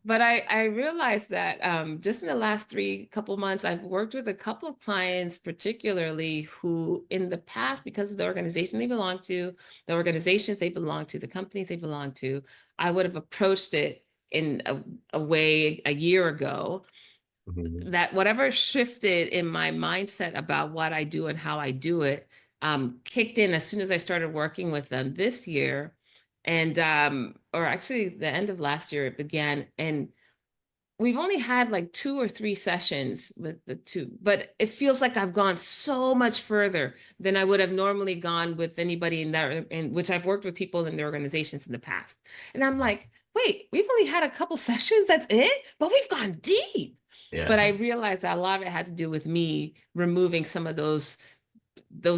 But I realized that just in the last three couple months, I've worked with a couple of clients, particularly who in the past, because of the organization they belong to, the organizations they belong to, the companies they belong to, I would have approached it in a way a year ago, Mhm. that whatever shifted in my mindset about what I do and how I do it kicked in as soon as I started working with them this year. And or actually the end of last year it began. And we've only had like 2 or 3 sessions with the two, but it feels like I've gone so much further than I would have normally gone with anybody in that, in which I've worked with people in their organizations in the past. And I'm like, wait, we've only had a couple sessions, that's it? But we've gone deep. But I Yeah. realized that a lot of it had to do with me removing some of those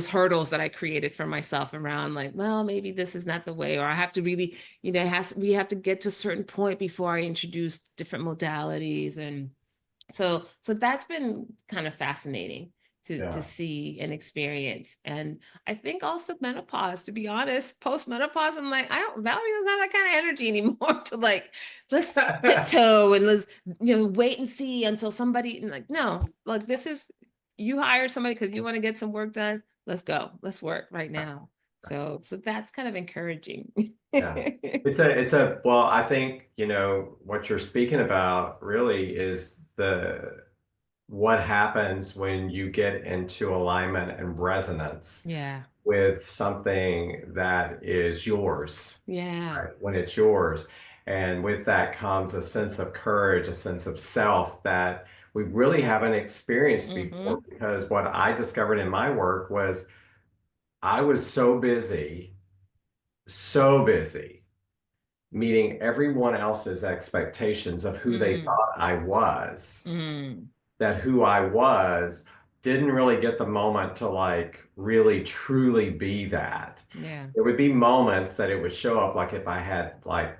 hurdles that I created for myself around, like, well, maybe this is not the way, or I have to really, we have to get to a certain point before I introduce different modalities. And so that's been kind of fascinating to Yeah. see and experience. And I think also menopause, to be honest, post menopause, I'm like, Valerie doesn't have that kind of energy anymore to like, let's tiptoe and let's, wait and see until somebody, like, no, like, this is, you hire somebody because you want to get some work done. Let's go. Let's work right now. So that's kind of encouraging. Yeah. Well, I think, what you're speaking about really is what happens when you get into alignment and resonance Yeah. with something that is yours, Yeah. right? When it's yours. And with that comes a sense of courage, a sense of self that we really haven't experienced before. Mm-hmm. Because what I discovered in my work was I was so busy meeting everyone else's expectations of who they Mm. thought I was, Mm. that who I was didn't really get the moment to like really truly be that. Yeah. There would be moments that it would show up, like if I had like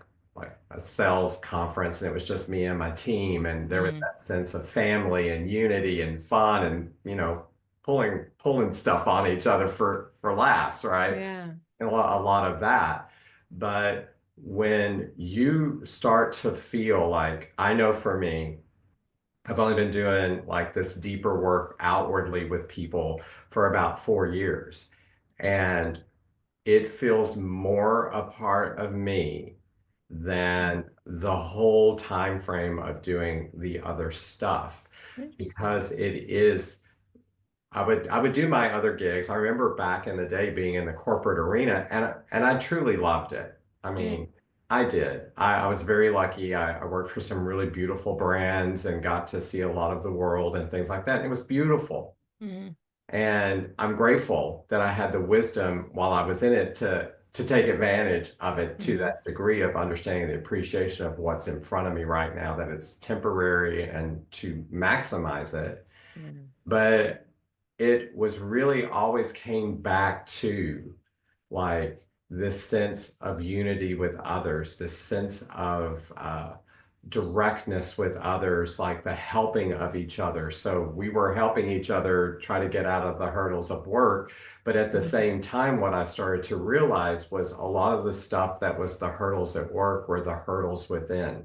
a sales conference and it was just me and my team, and there was Mm. that sense of family and unity and fun, and pulling stuff on each other for laughs, right? Yeah. And a lot of that. But when you start to feel like, I know for me, I've only been doing like this deeper work outwardly with people for about 4 years. And it feels more a part of me than the whole time frame of doing the other stuff, Interesting. because it is I would do my other gigs. I remember back in the day being in the corporate arena, and I truly loved it. I Yeah. mean, I did. I was very lucky. I worked for some really beautiful brands and got to see a lot of the world and things like that. And it was beautiful. Mm. And I'm grateful that I had the wisdom while I was in it to take advantage of it to Mm-hmm. that degree of understanding the appreciation of what's in front of me right now, that it's temporary, and to maximize it. Yeah. But it was really always came back to like this sense of unity with others, this sense of directness with others, like the helping of each other. So we were helping each other try to get out of the hurdles of work. But at the same time, what I started to realize was a lot of the stuff that was the hurdles at work were the hurdles within.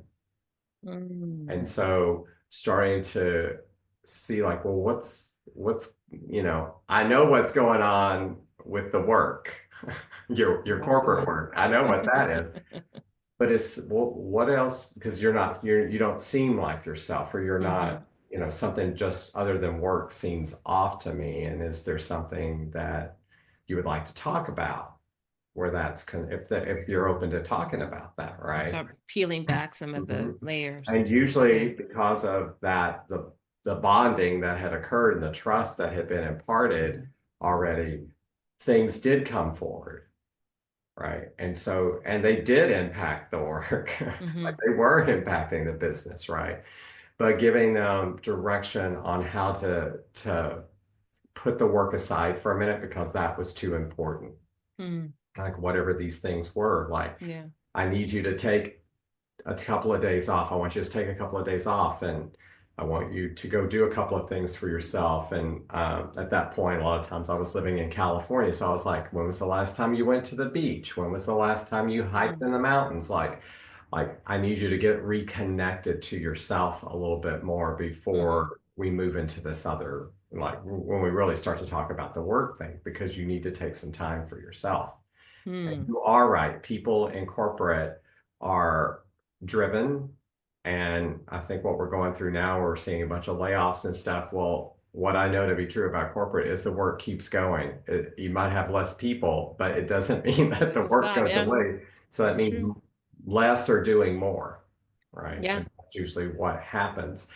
And Mm. so starting to see like, well, what's, I know what's going on with the work, your What's corporate going work. I know what that is. But it's well, what else? Because you don't seem like yourself, or you're not, Hmm. something just other than work seems off to me. And is there something that you would like to talk about where if you're open to talking about that, right? Start peeling back some of the Mhm. layers. And Yeah. usually because of that, the bonding that had occurred and the trust that had been imparted already, things did come forward. Right. And they did impact the work, like Hmm. they were impacting the business, right? But giving them direction on how to put the work aside for a minute because that was too important. Hmm. Like whatever these things were, like Yeah. I need you to take a couple of days off. I want you to take a couple of days off, and I want you to go do a couple of things for yourself. And at that point, a lot of times I was living in California, so I was like, "When was the last time you went to the beach? When was the last time you hiked Mm. in the mountains?" Like I need you to get reconnected to yourself a little bit more Hmm. before we move into this other, like when we really start to talk about the work thing, because you need to take some time for yourself. And Hmm. you are right. People in corporate are driven. And I think what we're going through now, we're seeing a bunch of layoffs and stuff. Well, what I know to be true about corporate is the work keeps going. You might have less people, but it doesn't mean that the Doesn't work stop. goes Yeah, away. So that that's means true. less are doing more, right? Yeah. And that's usually what happens.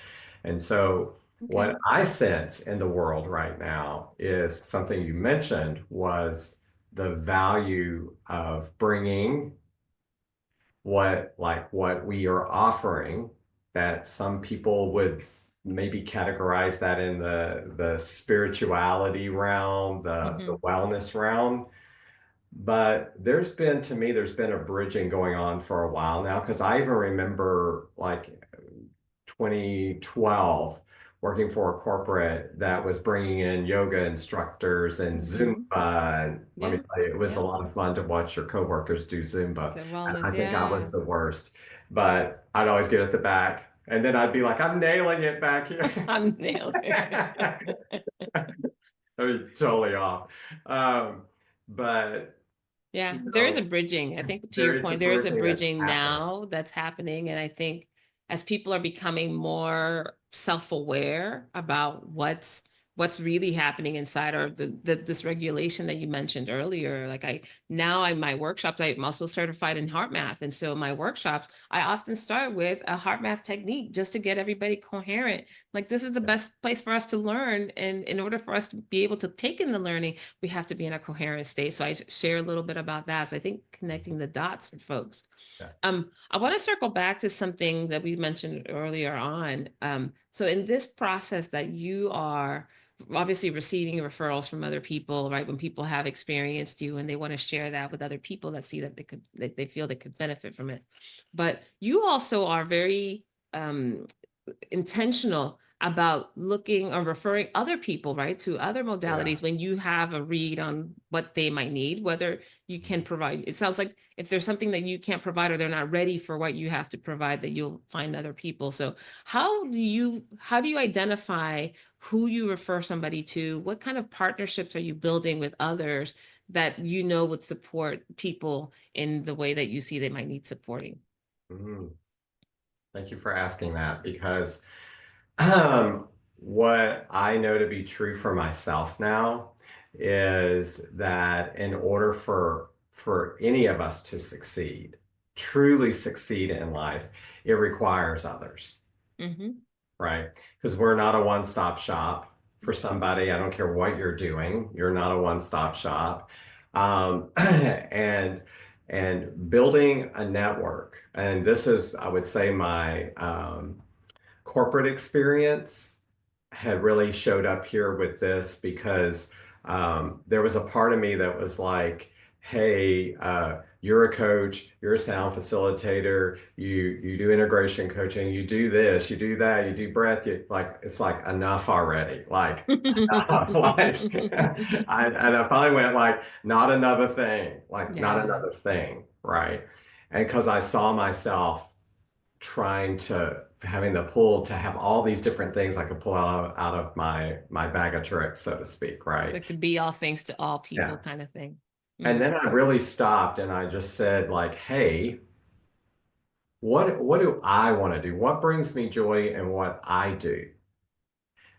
And so what Okay. I sense in the world right now is something you mentioned was the value of bringing what we are offering, that some people would maybe categorize that in the spirituality realm, the Hmm. wellness realm. But there's been a bridging going on for a while now, because I even remember like 2012 working for a corporate that was bringing in yoga instructors and Hmm. Zumba. And let me Yeah. tell you, it was a Yeah. lot of fun to watch your coworkers do Zumba. The And wellness. I think I Yeah. was the worst, but I'd always get at the back. And then I'd be like, I'm nailing it back here. I'm nailing I it. mean, totally off. Um, but, Yeah, you there is a know, bridging. I think to there your is a point, there is a bridging that's bridging happening. now that's happening. And I think as people are becoming more self-aware about what's really happening inside, or the dysregulation that you mentioned earlier. Like now in my workshops, I'm also certified in heart math. And so my workshops, I often start with a heart math technique just to get everybody coherent. Like this is the best place for us to learn. And in order for us to be able to take in the learning, we have to be in a coherent state. So I share a little bit about that. So I think connecting the dots for folks. Yeah. I want to circle back to something that we mentioned earlier on. So in this process that you are obviously receiving referrals from other people, right? When people have experienced you and they want to share that with other people that see that they feel they could benefit from it. But you also are very intentional about looking or referring other people, right, to other Yeah. modalities when you have a read on what they might need, whether you can provide. It sounds like if there's something that you can't provide or they're not ready for what you have to provide, that you'll find other people. So how do you identify who you refer somebody to? What kind of partnerships are you building with others that you know would support people in the way that you see they might need supporting? Mhm. Thank you for asking that, because Um, what I know to be true for myself now is that in order for any of us to succeed, truly succeed in life, it requires others, Mm-hmm. right? Because we're not a one-stop shop for somebody. I don't care what you're doing, you're not a one-stop shop. And building a network, and this is, I would say, my corporate experience had really showed up here with this, because there was a part of me that was like, hey, you're a coach, you're a sound facilitator, you do integration coaching, you do this, you do that, you do breath, you like it's like enough already. Like like and I finally went like not another thing, like not Yeah. another thing, right? And because I saw myself trying to having the pull to have all these different things I could pull out of my bag of tricks, so to speak, right? Like to be all things to all people Yeah. kind of thing. And Mm, then I really stopped and I just said, like, hey, what do I want to do? What brings me joy and what I do?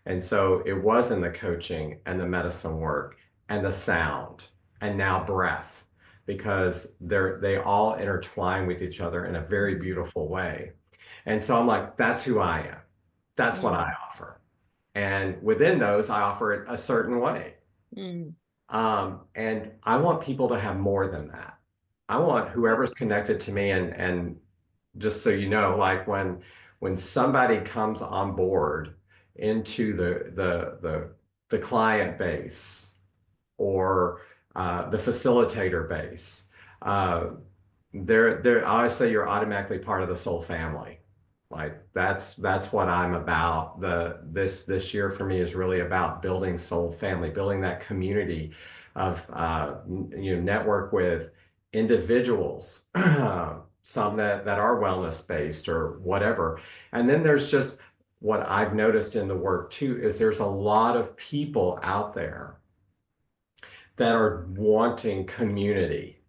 And so it was in the coaching and the medicine work and the sound and now breath, because they all intertwine with each other in a very mm, beautiful way. And so I'm like, that's who I am. That's what I mm, offer. And within those, I offer it a certain way. mm. And I want people to have more than that. I want whoever's connected to me and just so you know, like when somebody comes on board into the client base or the facilitator base, uh, I always say you're automatically part of the soul family. Like that's what I'm about. This year for me is really about building soul family, building that community of network with individuals, some that are wellness based or whatever. And then there's just what I've noticed in the work too is there's a lot of people out there that are wanting community.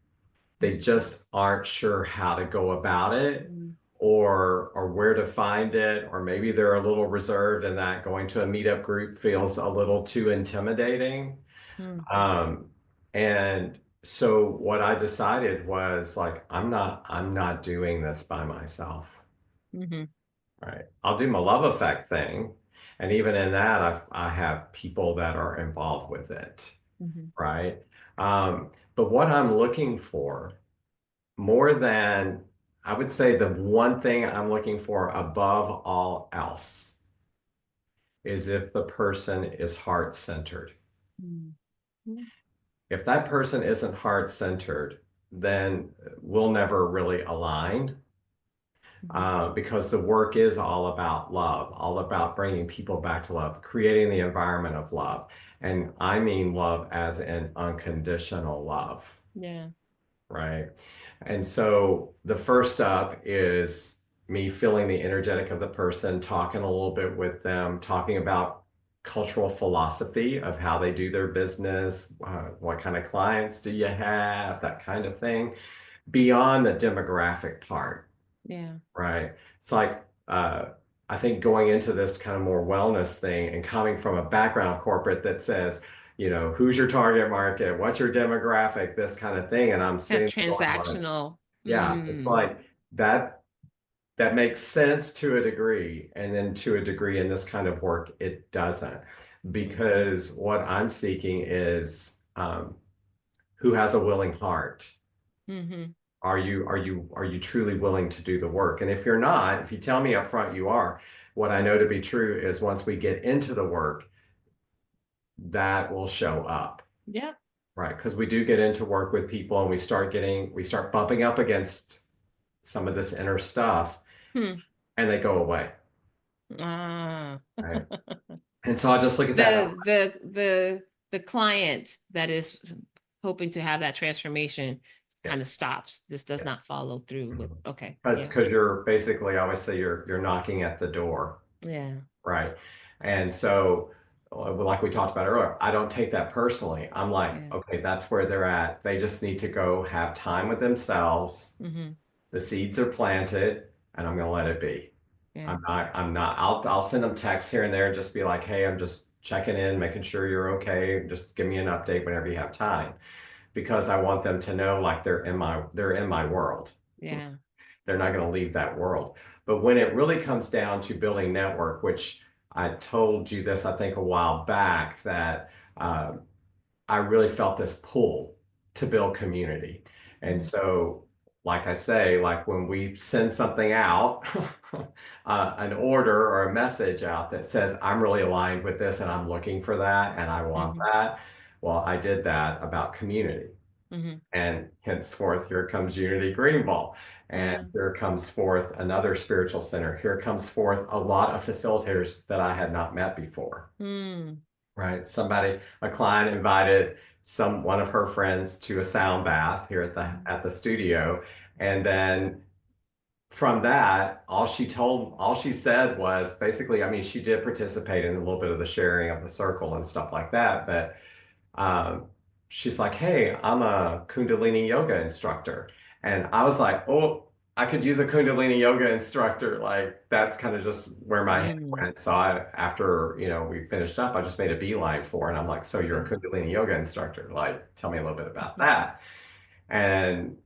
They just aren't sure how to go about it Mm, or where to find it, or maybe they're a little reserved and that going to a meetup group feels a little too intimidating. mm, Um, and so what I decided was like, I'm not doing this by myself, mhm, right? I'll do my love effect thing. And even in that, I have people that are involved with it, mhm, right? But what I'm looking for more than, I would say the one thing I'm looking for above all else is if the person is heart centered. mm, mm, If that person isn't heart centered, then we'll never really align mhm. because the work is all about love, all about bringing people back to love, creating the environment of love. And I mean love as an unconditional love. Yeah. Right. And so the first up is me feeling the energetic of the person, talking a little bit with them, talking about cultural philosophy of how they do their business, what kind of clients do you have, that kind of thing, beyond the demographic part, Yeah. right? It's like, I think going into this kind of more wellness thing and coming from a background of corporate that says, who's your target market? What's your demographic? This kind of thing. And I'm Kind of sitting there going like, transactional. yeah, it's Mm, like that that makes sense to a degree. And then to a degree in this kind of work, it doesn't. Because what I'm seeking is who has a willing heart. mhm. Are you truly willing to do the work? And if you're not, if you tell me up front you are, what I know to be true is once we get into the work, that will show up, Yeah. right? Because we do get into work with people and we start bumping up against some of this inner stuff Hmm. and they go away, Ah. right? And so I just look at that. The client that is hoping to have that transformation kind of Yes. stops. This does not follow through with okay. Yeah. Because you're basically, I always say you're knocking at the door. Yeah. Right. And so, like we talked about earlier, I don't take that personally. I'm like, Yeah. okay, that's where they're at. They just need to go have time with themselves. Mm-hmm. The seeds are planted, and I'm gonna let it be. Yeah. I'm not, I'll send them texts here and there and just be like, hey, I'm just checking in, making sure you're okay. Just give me an update whenever you have time. Because I want them to know like they're in my world. Yeah. They're not going to leave that world. But when it really comes down to building network, which I told you this, I think, a while back, that uh, I really felt this pull to build community. And Mm-hmm. so, like I say, like when we send something out, an order or a message out that says, I'm really aligned with this and I'm looking for that and I want Mm-hmm. that. Well, I did that about community. Hmm. And henceforth, here comes Unity Greenville. And Yeah. here comes forth another spiritual center. Here comes forth a lot of facilitators that I had not met before. Mm. Right? A client invited one of her friends to a sound bath here at the studio. And then from that, all she said was basically, I mean, she did participate in a little bit of the sharing of the circle and stuff like that, but um, she's like, "Hey, I'm a Kundalini yoga instructor." And I was like, "Oh, I could use a Kundalini yoga instructor." Like that's kind of just where my head Mm. went. So after, we finished up, I just made a beeline for it. And I'm like, "So you're a Kundalini yoga instructor? Like, tell me a little bit about that." And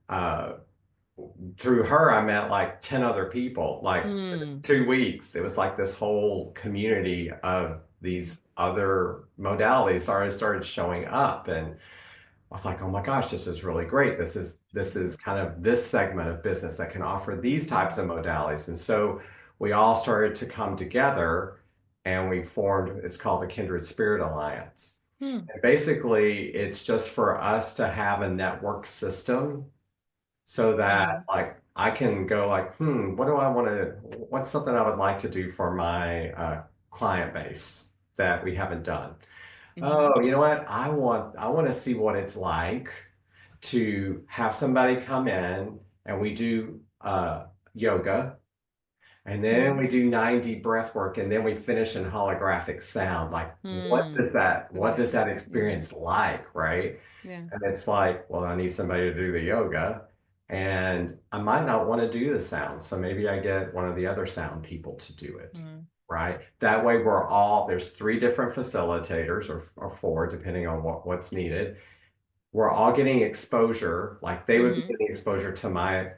through her, I met like 10 other people. Like Mm. 2 weeks, it was like this whole community of these other modalities already started showing up. And I was like, oh my gosh, this is really great. This is kind of this segment of business that can offer these types of modalities. And so we all started to come together and we formed, it's called the Kindred Spirit Alliance. Mm. And basically, it's just for us to have a network system so that Mm. like I can go like, what do I want to, what's something I would like to do for my client base that we haven't done? Mm-hmm. Oh, you know what? I want to see what it's like to have somebody come in and we do yoga and then we Mm. do 90 breath work and then we finish in holographic sound. Like Mm. what does that Yeah. experience like, right? Yeah. And it's like, well, I need somebody to do the yoga. And I might not want to do the sound. So maybe I get one of the other sound people to do it. Mm. Right. That way there's three different facilitators or four, depending on what's needed. We're all getting exposure, like they would be Mm-hmm. getting exposure to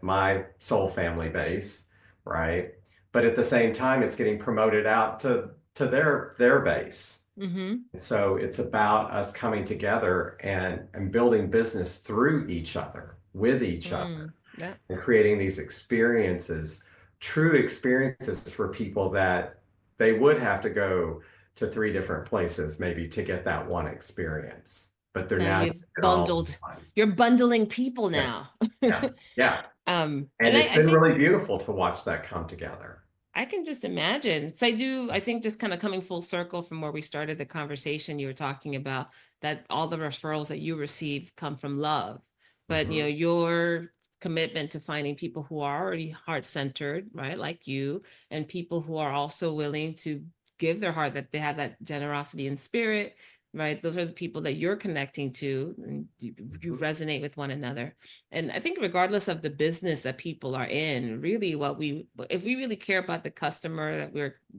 my soul family base, right? But at the same time, it's getting promoted out to their base. Mm-hmm. So it's about us coming together and building business through each other, with each other, Mm. Yeah. and creating these experiences, true experiences for people that they would have to go to three different places maybe to get that one experience. But they're And now you've getting it all in bundled, one. you're bundling people Yeah, now. yeah, yeah. And And it's I been think really beautiful to watch that come together. I can just imagine. So I think just kind of coming full circle from where we started the conversation, you were talking about that all the referrals that you receive come from love. But Mhm. your commitment to finding people who are already heart-centered, right? Like you, and people who are also willing to give their heart, that they have that generosity in spirit, right? Those are the people that you're connecting to, and you Mhm. resonate with one another. And I think regardless of the business that people are in, really if we really care about the customer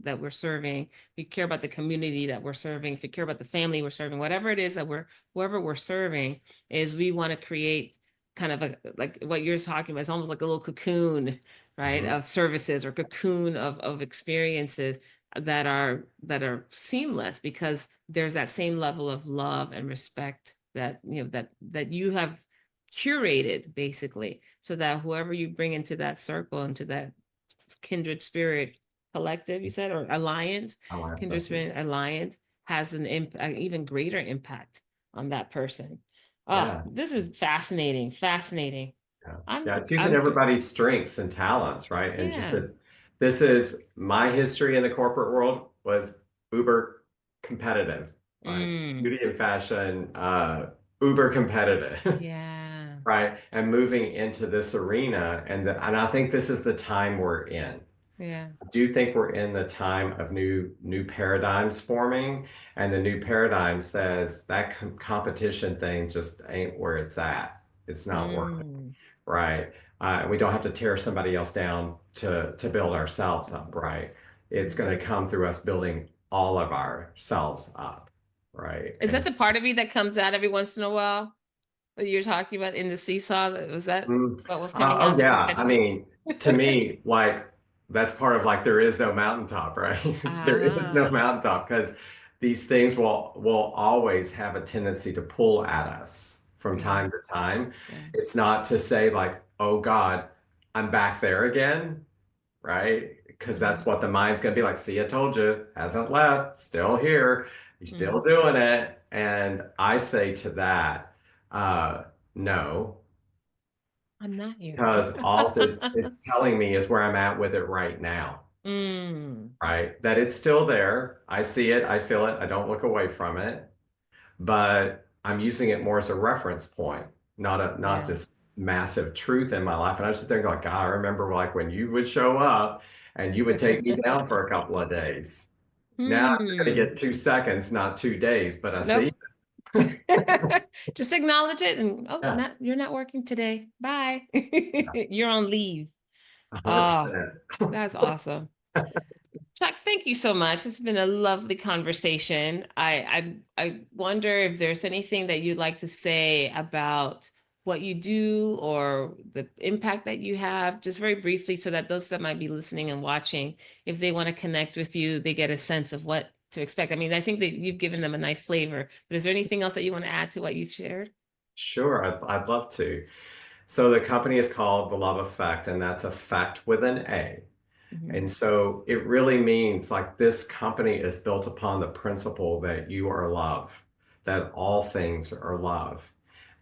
that we're serving, we care about the community that we're serving, if we care about the family we're serving, whatever it is that whoever we're serving, is we want to create kind of like what you're talking about. It's almost like a little cocoon, right, Mhm. of services, or cocoon of experiences that are seamless, because there's that same level of love and respect that you have curated, basically, so that whoever you bring into that circle, into that kindred spirit collective, you said, or alliance, I like kindred that. spirit alliance, has an even greater impact on that person. Oh, Yeah. this is fascinating, fascinating. Yeah. i'm Yeah, it's using i'm everybody's strengths and talents, right? And just yeah. that this is my history in the corporate world was uber competitive, like Mm, beauty and fashion, uber competitive, yeah. right? And moving into this arena, and I think this is the time we're in. Yeah. I do think we're in the time of new paradigms forming, and the new paradigm says that competition thing just ain't where it's at. It's not working, Mm, right? We don't have to tear somebody else down to build ourselves up, right? It's mm. going to come through us building all of ourselves up, right? Is that And the part of you that comes out every once in a while, that you're talking about in the seesaw? Was that mm, what was coming oh out, the yeah, I competitive? mean, to me, like that's part of like there is no mountaintop, right? There is no Ah, mountaintop because these things will always have a tendency to pull at us from yeah, time to time. yeah. It's not to say like, oh God, I'm back there again, right? Because that's Mm-hmm. what the mind's gonna be like. See, I told you, hasn't left, still here, you're still Mm-hmm. doing it. And I say to that, uh, I'm not here. because all it's telling me is where I'm at with it right now, Mm, right? That it's still there. I see it, I feel it, I don't look away from it, but I'm using it more as a reference point, not yeah. this massive truth in my life. And I just think like, God, I remember like when you would show up and you would take me down for a couple of days. Now I'm going to Hmm. get 2 seconds, not 2 days, but I see. Nope. Just acknowledge it and oh, Yeah, not you're not working today. Bye. You're on leave. Oh, 100%. that's awesome. Chuck, thank you so much. It's been a lovely conversation. I wonder if there's anything that you'd like to say about what you do or the impact that you have, just very briefly, so that those that might be listening and watching, if they want to connect with you, they get a sense of what to expect. I mean, I think that you've given them a nice flavor, but is there anything else that you want to add to what you've shared? Sure, I'd love to. So the company is called The Love Effect, and that's effect with an A. Mhm. And so it really means like this company is built upon the principle that you are love, that all things are love,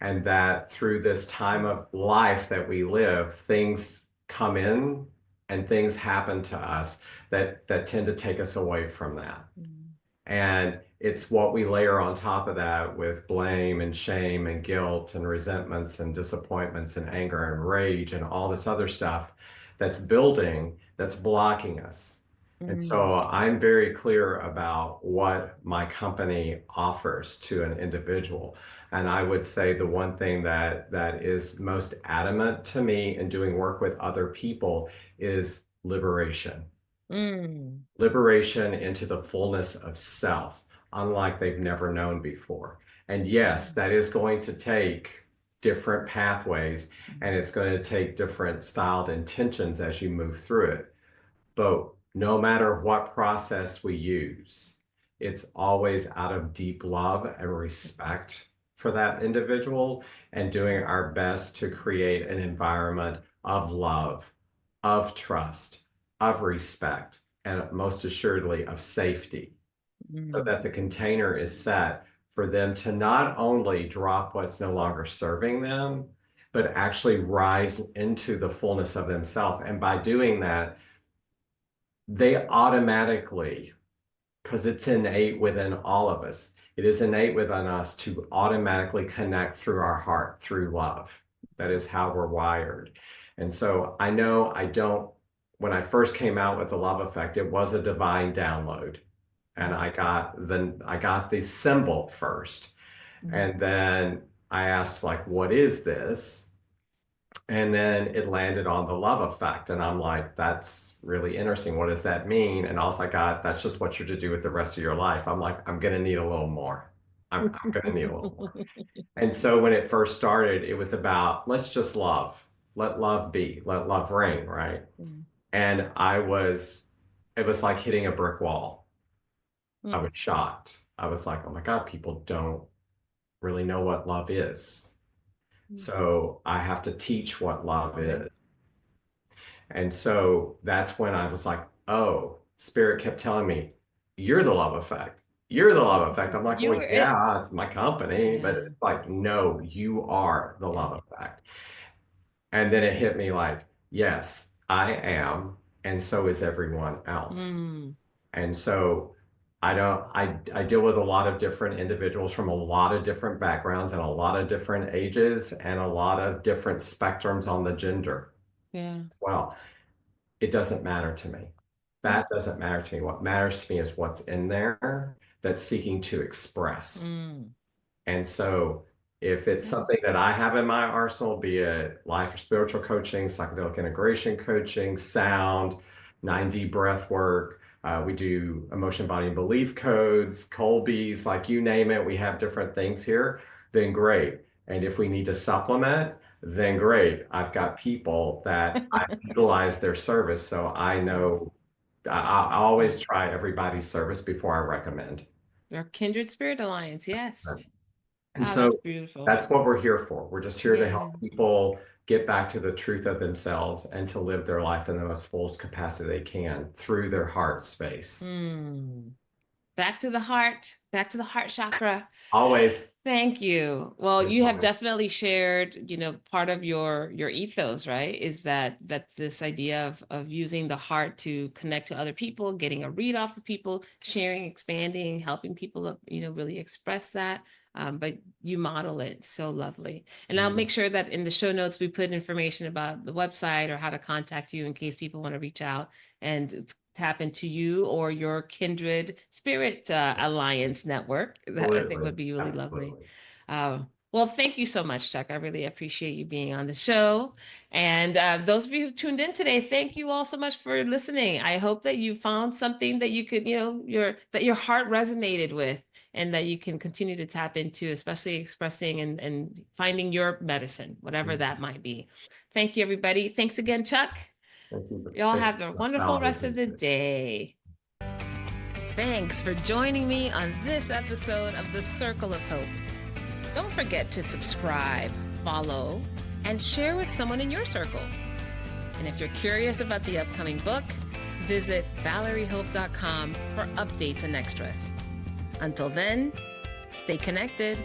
and that through this time of life that we live, things come in and things happen to us that tend to take us away from that. Mhm. And it's what we layer on top of that with blame and shame and guilt and resentments and disappointments and anger and rage and all this other stuff that's building, that's blocking us. And Mm, so I'm very clear about what my company offers to an individual. And I would say the one thing that is most adamant to me in doing work with other people is liberation, mm, liberation into the fullness of self, unlike they've never known before. And yes, that is going to take different pathways and it's going to take different styled intentions as you move through it. But no matter what process we use, it's always out of deep love and respect for that individual and doing our best to create an environment of love, of trust, of respect, and most assuredly of safety, so mm, that the container is set for them to not only drop what's no longer serving them, but actually rise into the fullness of themselves. And by doing that, they automatically, because it's innate within all of us, it is innate within us to automatically connect through our heart, through love. That is how we're wired. And so I know I don't, when I first came out with the love effect, it was a divine download. And mm, I got the symbol first. mm, And then I asked, like, what is this? And then it landed on the love effect. And I'm like, that's really interesting. What does that mean? And I was like, God, that's just what you're to do with the rest of your life. I'm like, I'm going to need a little more. I'm going to need a little more. And so when it first started, it was about let's just love, let love be, let love reign, right? mm, And it was like hitting a brick wall. I mm, was shocked. I was like, oh my God, people don't really know what love is. mm. So I have to teach what love Yeah. is. And so that's when I was like, oh, Spirit kept telling me, you're the love effect. You're the love effect. I'm like, You well, were yeah, it. it's my company, but Yeah. it's like, no, you are the Yeah. love effect. And then it hit me like, yes, I am. And so is everyone else. Mm, And so I deal with a lot of different individuals from a lot of different backgrounds and a lot of different ages and a lot of different spectrums on the gender yeah. as well. It doesn't matter to me. Mm, That doesn't matter to me. What matters to me is what's in there that's seeking to express. mm, And so if it's yeah. something that I have in my arsenal, be it life or spiritual coaching, psychedelic integration coaching, sound, 9D breath work, we do emotion, body, and belief codes, Colby's, like you name it, we have different things here, then great. And if we need to supplement, then great. I've got people that I utilize their service, so I Yes. know I always try everybody's service before I recommend. Your Kindred Spirit Alliance. Yes. And Oh, that's so beautiful. that's what we're here for. We're just here to Yeah. help people get back to the truth of themselves and to live their life in the most fullest capacity they can through their heart space. Mm. Back to the heart chakra. Always. Thank you. Well, Yes, you have always. definitely shared, part of your ethos, right? Is that this idea of using the heart to connect to other people, getting a read off of people, sharing, expanding, helping people, really express that. But you model it so lovely. And I'll Mhm. make sure that in the show notes we put information about the website or how to contact you in case people want to reach out and tap into you or your Kindred Spirit Alliance network. That I think Absolutely. would be really lovely. Absolutely. Well, thank you so much, Chuck. I really appreciate you being on the show. And those of you who tuned in today, thank you all so much for listening. I hope that you found something that you could, that your heart resonated with and that you can continue to tap into, especially expressing and finding your medicine, whatever that Mhm. might be. Thank you, everybody. Thanks again, Chuck. Thank you. Y'all Thank have a you, wonderful Valerie. rest of the day. Thanks for joining me on this episode of The Circle of Hope. Don't forget to subscribe, follow, and share with someone in your circle. And if you're curious about the upcoming book, visit valeriehope.com for updates and extras. Until then, stay connected.